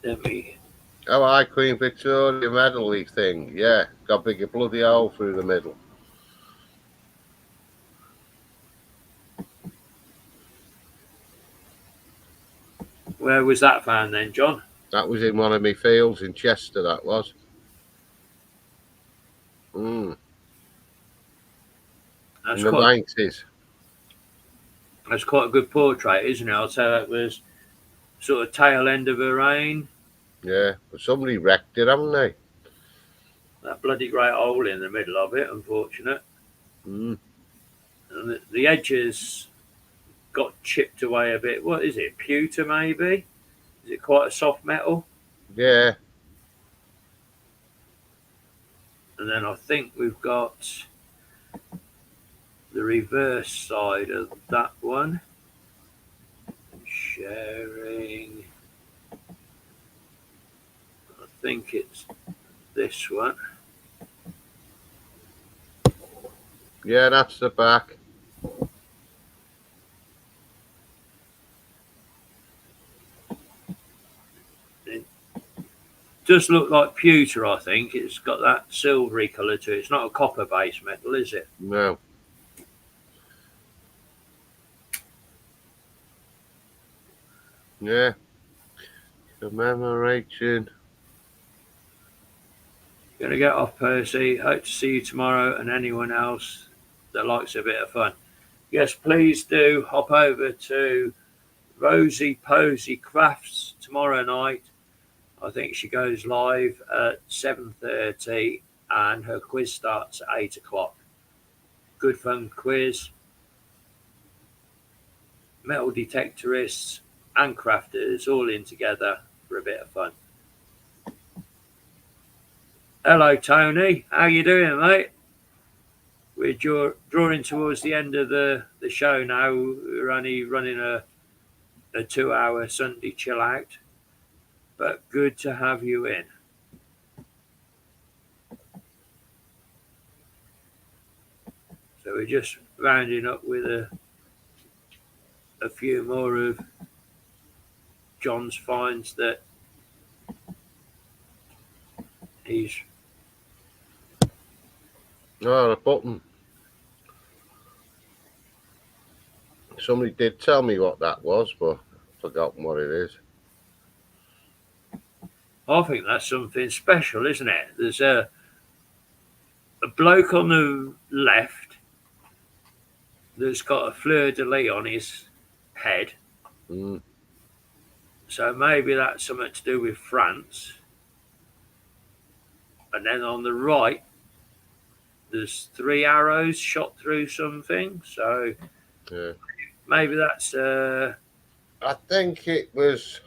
Let me. Oh, I Queen Victoria medley thing. Yeah, got a big bloody hole through the middle. Where was that found then, John? That was in one of my fields in Chester, that was. That's in the quite, 90s. That's quite a good portrait, isn't it? I'd say that was sort of tail end of a reign. Yeah, but somebody wrecked it, haven't they? That bloody great hole in the middle of it, unfortunate. And the edges got chipped away a bit. What is it? Pewter, maybe? Is it quite a soft metal? Yeah. And then I think we've got the reverse side of that one. Sharing. I think it's this one. Yeah, that's the back. It does look like pewter, I think. It's got that silvery colour to it. It's not a copper-based metal, is it? No. Yeah. Commemoration. Gonna get off, Percy. Hope to see you tomorrow and anyone else that likes a bit of fun. Yes, please do hop over to Rosie Posey Crafts tomorrow night. I think she goes live at 7:30 and her quiz starts at 8 o'clock. Good fun quiz. Metal detectorists and crafters all in together for a bit of fun. Hello, Tony. How you doing, mate? We're drawing towards the end of the show now. We're only running a 2-hour Sunday chill out, but good to have you in. So we're just rounding up with a few more of John's finds that he's. Oh, a button. Somebody did tell me what that was, but I've forgotten what it is. I think that's something special, isn't it? There's a bloke on the left that's got a fleur-de-lis on his head. So maybe that's something to do with France. And then on the right, there's 3 arrows shot through something. So yeah. Maybe that's. I think it was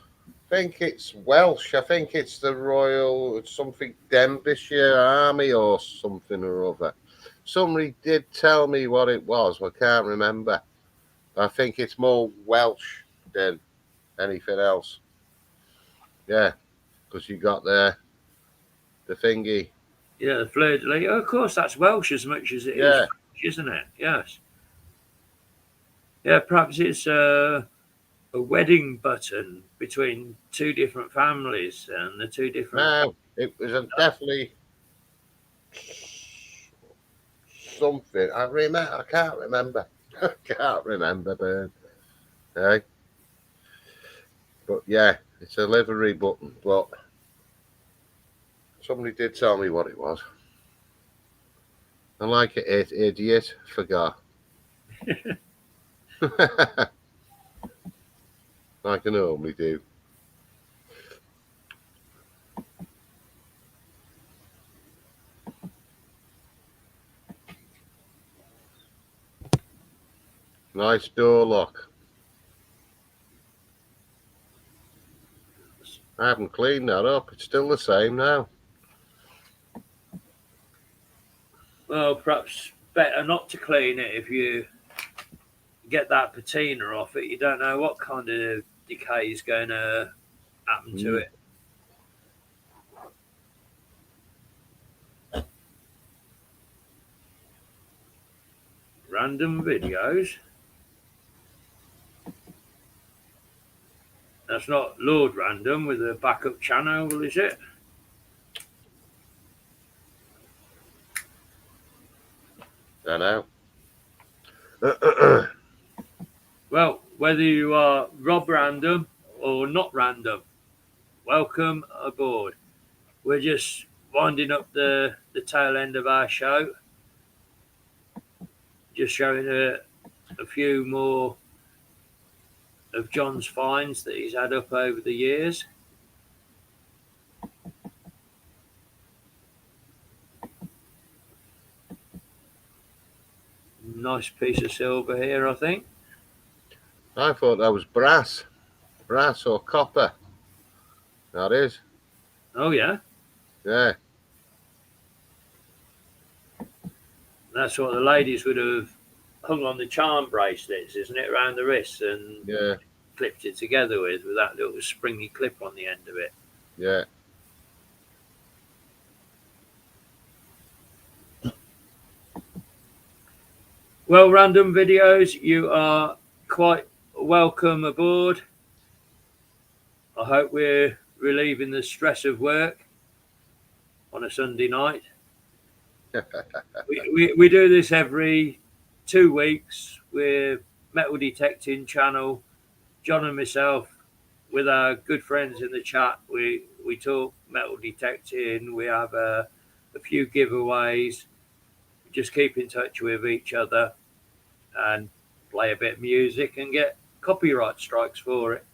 think it's Welsh. I think it's the Royal something Denbighshire Army or something or other. Somebody did tell me what it was. I can't remember. I think it's more Welsh than anything else. Yeah, because you got the thingy. Yeah, the fleur de lis. Oh, of course, that's Welsh as much as it is Yeah, French, isn't it? Yes. Yeah, perhaps it's a wedding button between two different families and the two different. no, it was definitely something. I remember. I can't remember. I can't remember, Bern. Hey, but yeah, it's a livery button. But somebody did tell me what it was. I like it, idiot. Forgot. Like I normally do. Nice door lock. I haven't cleaned that up. It's still the same now. Well, perhaps better not to clean it if you get that patina off it. You don't know what kind of decay is going to happen to it. Random videos. That's not Lord Random with a backup channel, is it? I know. Well, whether you are Rob Random or not random, welcome aboard. We're just winding up the tail end of our show. Just showing a few more of John's finds that he's had up over the years. Nice piece of silver here, I think. I thought that was brass or copper. That is. Oh, yeah. Yeah. That's what the ladies would have hung on the charm bracelets, isn't it, around the wrists and clipped it together with that little springy clip on the end of it. Yeah. Well, Random Videos, you are quite welcome aboard. I hope we're relieving the stress of work on a Sunday night. we do this every 2 weeks. We're metal detecting channel. John and myself, with our good friends in the chat, we talk metal detecting. We have a few giveaways. Just keep in touch with each other and play a bit of music and get copyright strikes for it.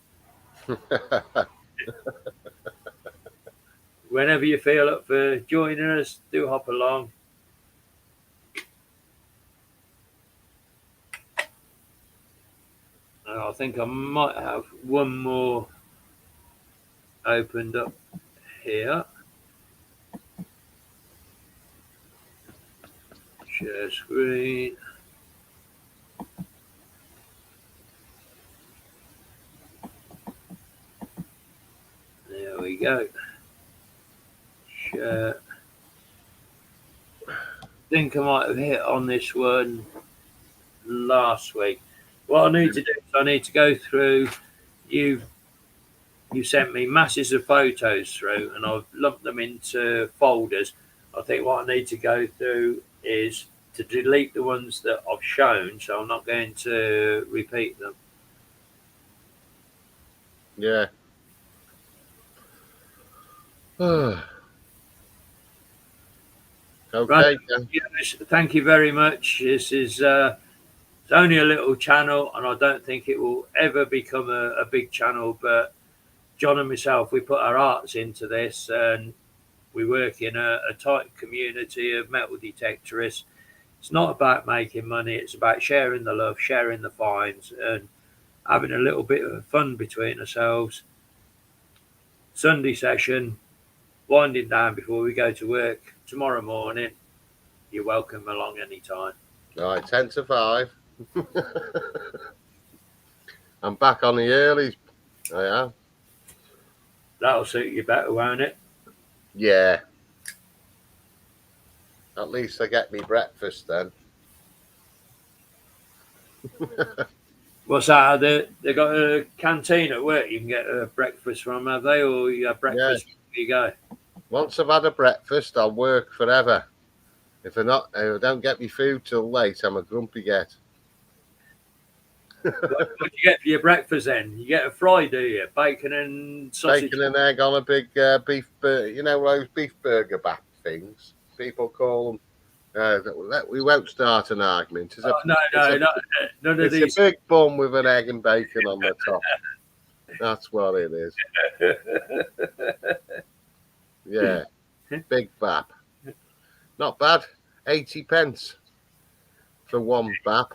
Whenever you feel up for joining us, do hop along. I think I might have one more opened up here. Share screen. There we go. Share. I think I might have hit on this one last week. What I need to do is I need to go through. You sent me masses of photos through, and I've lumped them into folders. I think what I need to go through is to delete the ones that I've shown, so I'm not going to repeat them. Yeah. Okay. Right. Thank you very much. This is it's only a little channel, and I don't think it will ever become a big channel. But John and myself, we put our hearts into this, and we work in a tight community of metal detectorists. It's not about making money. It's about sharing the love, sharing the finds, and having a little bit of fun between ourselves. Sunday session, winding down before we go to work tomorrow morning. You're welcome along anytime. Right, 10 to 5. I'm back on the earlies. I am. That'll suit you better, won't it? Yeah. At least I get me breakfast then. What's that? They got a canteen at work you can get a breakfast from, have they? Or you have breakfast before you go? Once I've had a breakfast, I'll work forever. If I don't get me food till late, I'm a grumpy get. What do you get for your breakfast then? You get a fry, do you? Bacon and sausage? Bacon and egg on a big beef burger. You know those beef burger back things? People call them. We won't start an argument. No, none of these. It's a big bun with an egg and bacon on the top. That's what it is. Yeah, big bap. Not bad. 80 pence for one bap.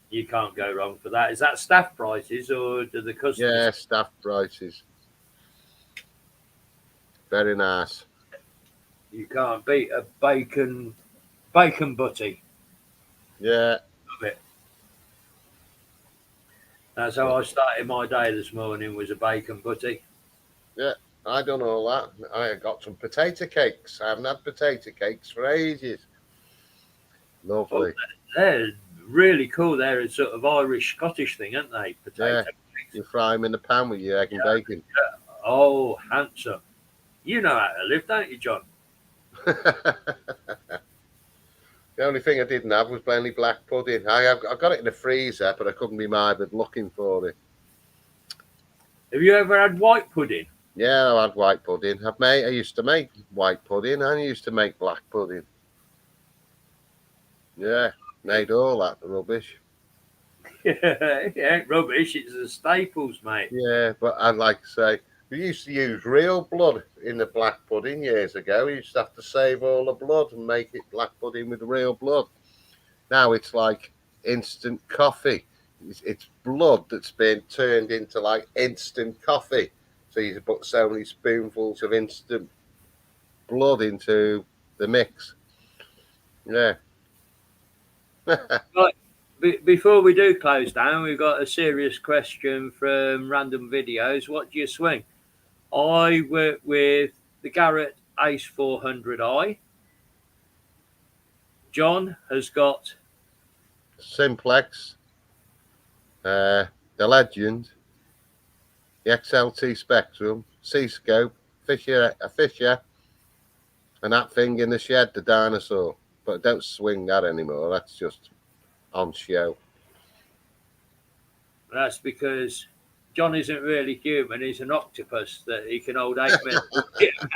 You can't go wrong for that. Is that staff prices or do the customers? Yeah, staff prices. Very nice. You can't beat a bacon butty. Yeah. Love it. That's how I started my day this morning, was a bacon butty. Yeah, I done all that. I got some potato cakes. I haven't had potato cakes for ages. Lovely. Oh, they're really cool. They're a sort of Irish Scottish thing, aren't they? Potato cakes. You fry them in the pan with your egg and bacon. Yeah. Oh, handsome. You know how to live, don't you, John? The only thing I didn't have was plenty black pudding. I got it in the freezer, but I couldn't be bothered looking for it. Have you ever had white pudding? Yeah, I had white pudding. I used to make white pudding and I used to make black pudding. Yeah, made all that rubbish. It ain't rubbish. It's the staples, mate. Yeah, but I'd like to say, we used to use real blood in the black pudding years ago. We used to have to save all the blood and make it black pudding with real blood. Now it's like instant coffee. It's blood that's been turned into like instant coffee. So you put so many spoonfuls of instant blood into the mix. Yeah. Right. Before we do close down, we've got a serious question from Random Videos. What do you swing? I work with the Garrett Ace 400i. John has got Simplex, the Legend, the XLT Spectrum, C-Scope, a Fisher, and that thing in the shed, the dinosaur. But don't swing that anymore. That's just on show. That's because John isn't really human. He's an octopus that he can hold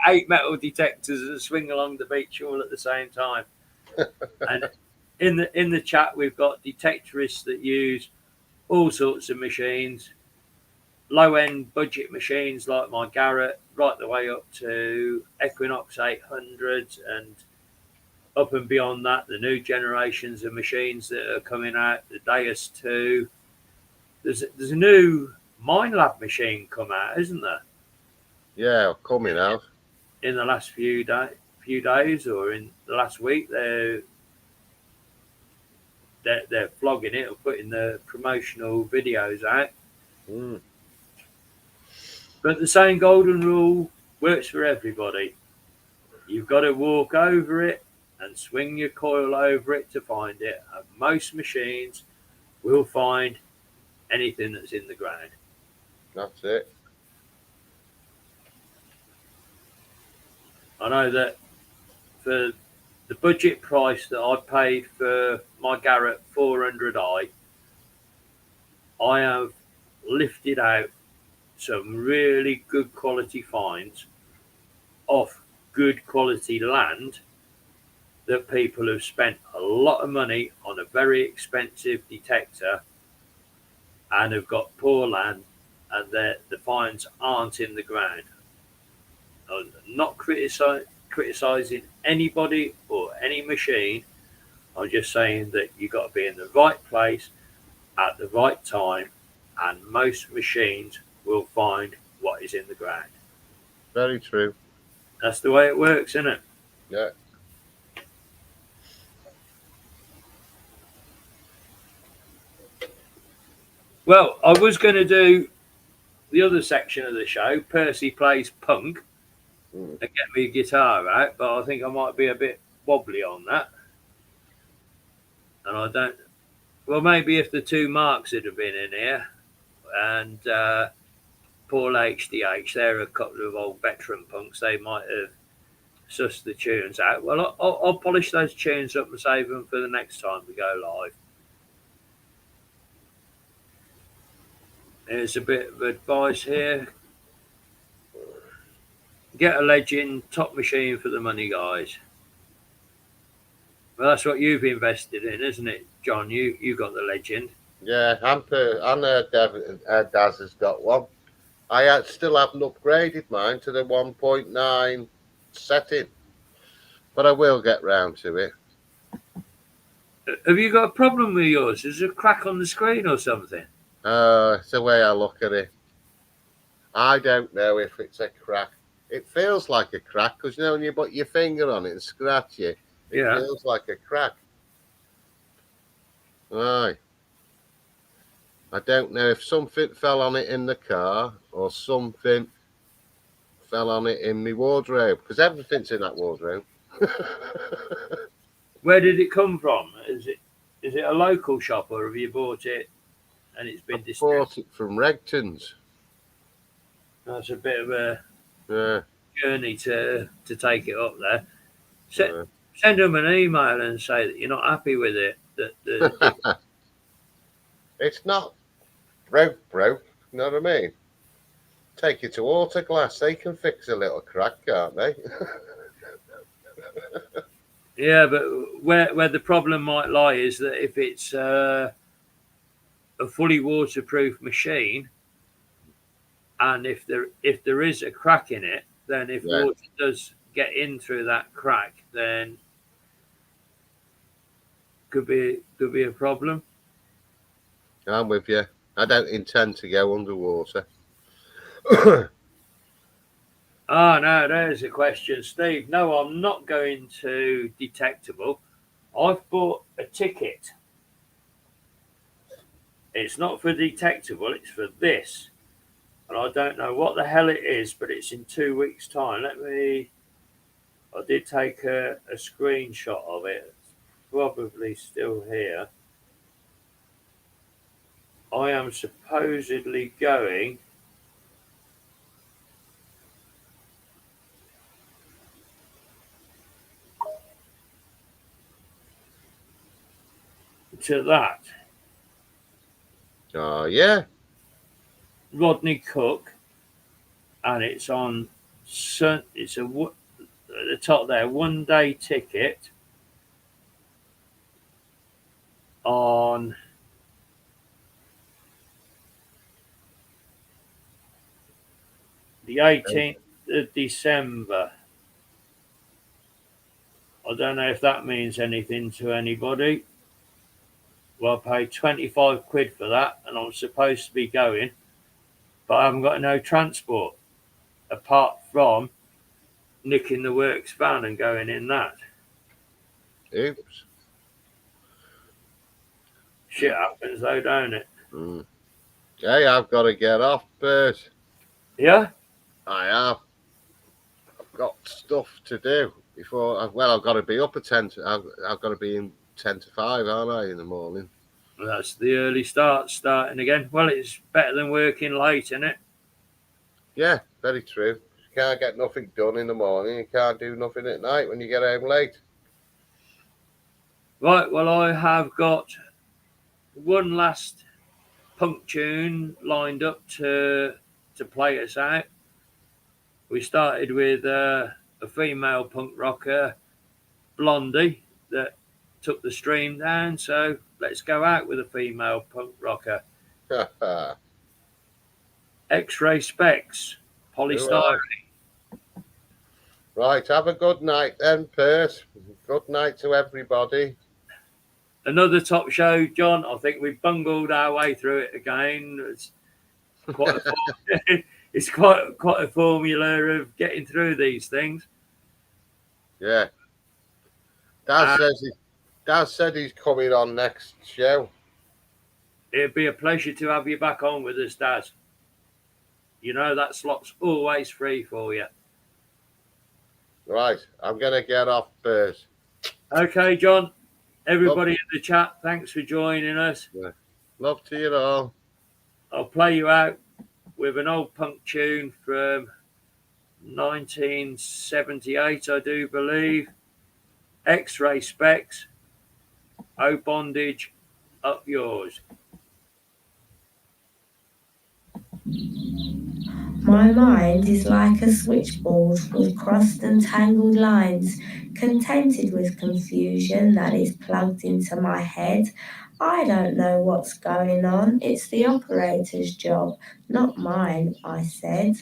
eight metal detectors and swing along the beach all at the same time. And in the chat, we've got detectorists that use all sorts of machines, low-end budget machines like my Garrett, right the way up to Equinox 800s and up and beyond that, the new generations of machines that are coming out, the Deus 2. There's a new MineLab machine come out, isn't there? Yeah, coming out. In the last few days or in the last week, they're flogging it or putting the promotional videos out. Mm. But the same golden rule works for everybody. You've got to walk over it and swing your coil over it to find it. And most machines will find anything that's in the ground. That's it. I know that for the budget price that I paid for my Garrett 400i, I have lifted out some really good quality finds off good quality land that people have spent a lot of money on a very expensive detector and have got poor land, and the finds aren't in the ground. I'm not criticizing anybody or any machine. I'm just saying that you've got to be in the right place at the right time, and most machines will find what is in the ground. Very true. That's the way it works, isn't it? Yeah. Well, I was going to do the other section of the show, Percy plays punk, and get me guitar out, but I think I might be a bit wobbly on that. And I don't. Well, maybe if the two Marks had been in here, and Paul HDH, they're a couple of old veteran punks, they might have sussed the tunes out. Well, I'll polish those tunes up and save them for the next time we go live. Here's a bit of advice here. Get a Legend top machine for the money, guys. Well, that's what you've invested in, isn't it, John? You got the Legend. Yeah, I know Daz has got one. I still haven't upgraded mine to the 1.9 setting, but I will get round to it. Have you got a problem with yours? Is there a crack on the screen or something? It's the way I look at it. I don't know if it's a crack. It feels like a crack because, you know, when you put your finger on it and scratch it, it feels like a crack. Right. I don't know if something fell on it in the car or something fell on it in my wardrobe, because everything's in that wardrobe. Where did it come from? Is it a local shop, or have you bought it and it's been distributed? Bought it from Regton's. That's a bit of a journey to take it up there. Send them an email and say that you're not happy with it. That it's not broke. You know what I mean? Take it to Autoglass. They can fix a little crack, can't they? Yeah, but where the problem might lie is that if it's a fully waterproof machine, and if there is a crack in it, then if water does get in through that crack, then could be a problem. I'm with you. I don't intend to go underwater. Oh, no, there's a question, Steve. No, I'm not going to Detectable. I've bought a ticket. It's not for Detectable, it's for this. And I don't know what the hell it is, but it's in 2 weeks' time. I did take a screenshot of it. It's probably still here. I am supposedly going to that. Oh, yeah. Rodney Cook, and it's on. It's at the top there. 1 day ticket on the 18th of December. I don't know if that means anything to anybody. Well, I paid 25 quid for that, and I'm supposed to be going, but I haven't got no transport apart from nicking the works van and going in that. Oops. Shit happens though, don't it? Hey, I've got to get off, Bert. Yeah? I have. I've got stuff to do before. I've got to be up at 10. I've got to be in 10 to 5, aren't I, in the morning? Well, that's the early starting again. Well, it's better than working late, isn't it? Yeah, very true. You can't get nothing done in the morning. You can't do nothing at night when you get home late. Right, well, I have got one last punk tune lined up to play us out. We started with a female punk rocker, Blondie, that took the stream down. So let's go out with a female punk rocker. X-Ray Specs, Polystyrene. Right, have a good night then, Perth. Good night to everybody. Another top show, John. I think we bungled our way through it again. It's quite it's quite a formula of getting through these things. Yeah. Dad said he's coming on next show. It'd be a pleasure to have you back on with us, Daz. You know that slot's always free for you. Right, I'm going to get off first. Okay, John. Everybody in the chat, thanks for joining us. Yeah. Love to you all. I'll play you out with an old punk tune from 1978, I do believe. X-Ray Specs. Oh, bondage, up yours. My mind is like a switchboard with crossed and tangled lines, contented with confusion that is plugged into my head. I don't know what's going on. It's the operator's job, not mine, I said.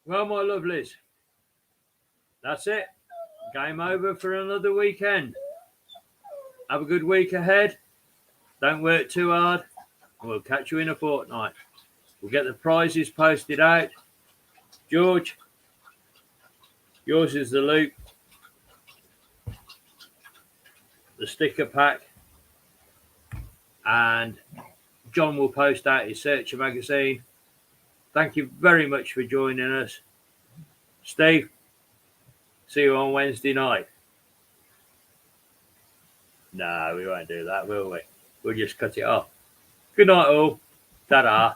Well, my lovelies, that's it. Game over for another weekend. Have a good week ahead. Don't work too hard. We'll catch you in a fortnight. We'll get the prizes posted out. George, yours is the loop, the sticker pack, and John will post out his Searcher magazine. Thank you very much for joining us. Steve, see you on Wednesday night. No, we won't do that, will we? We'll just cut it off. Good night, all. Ta-da.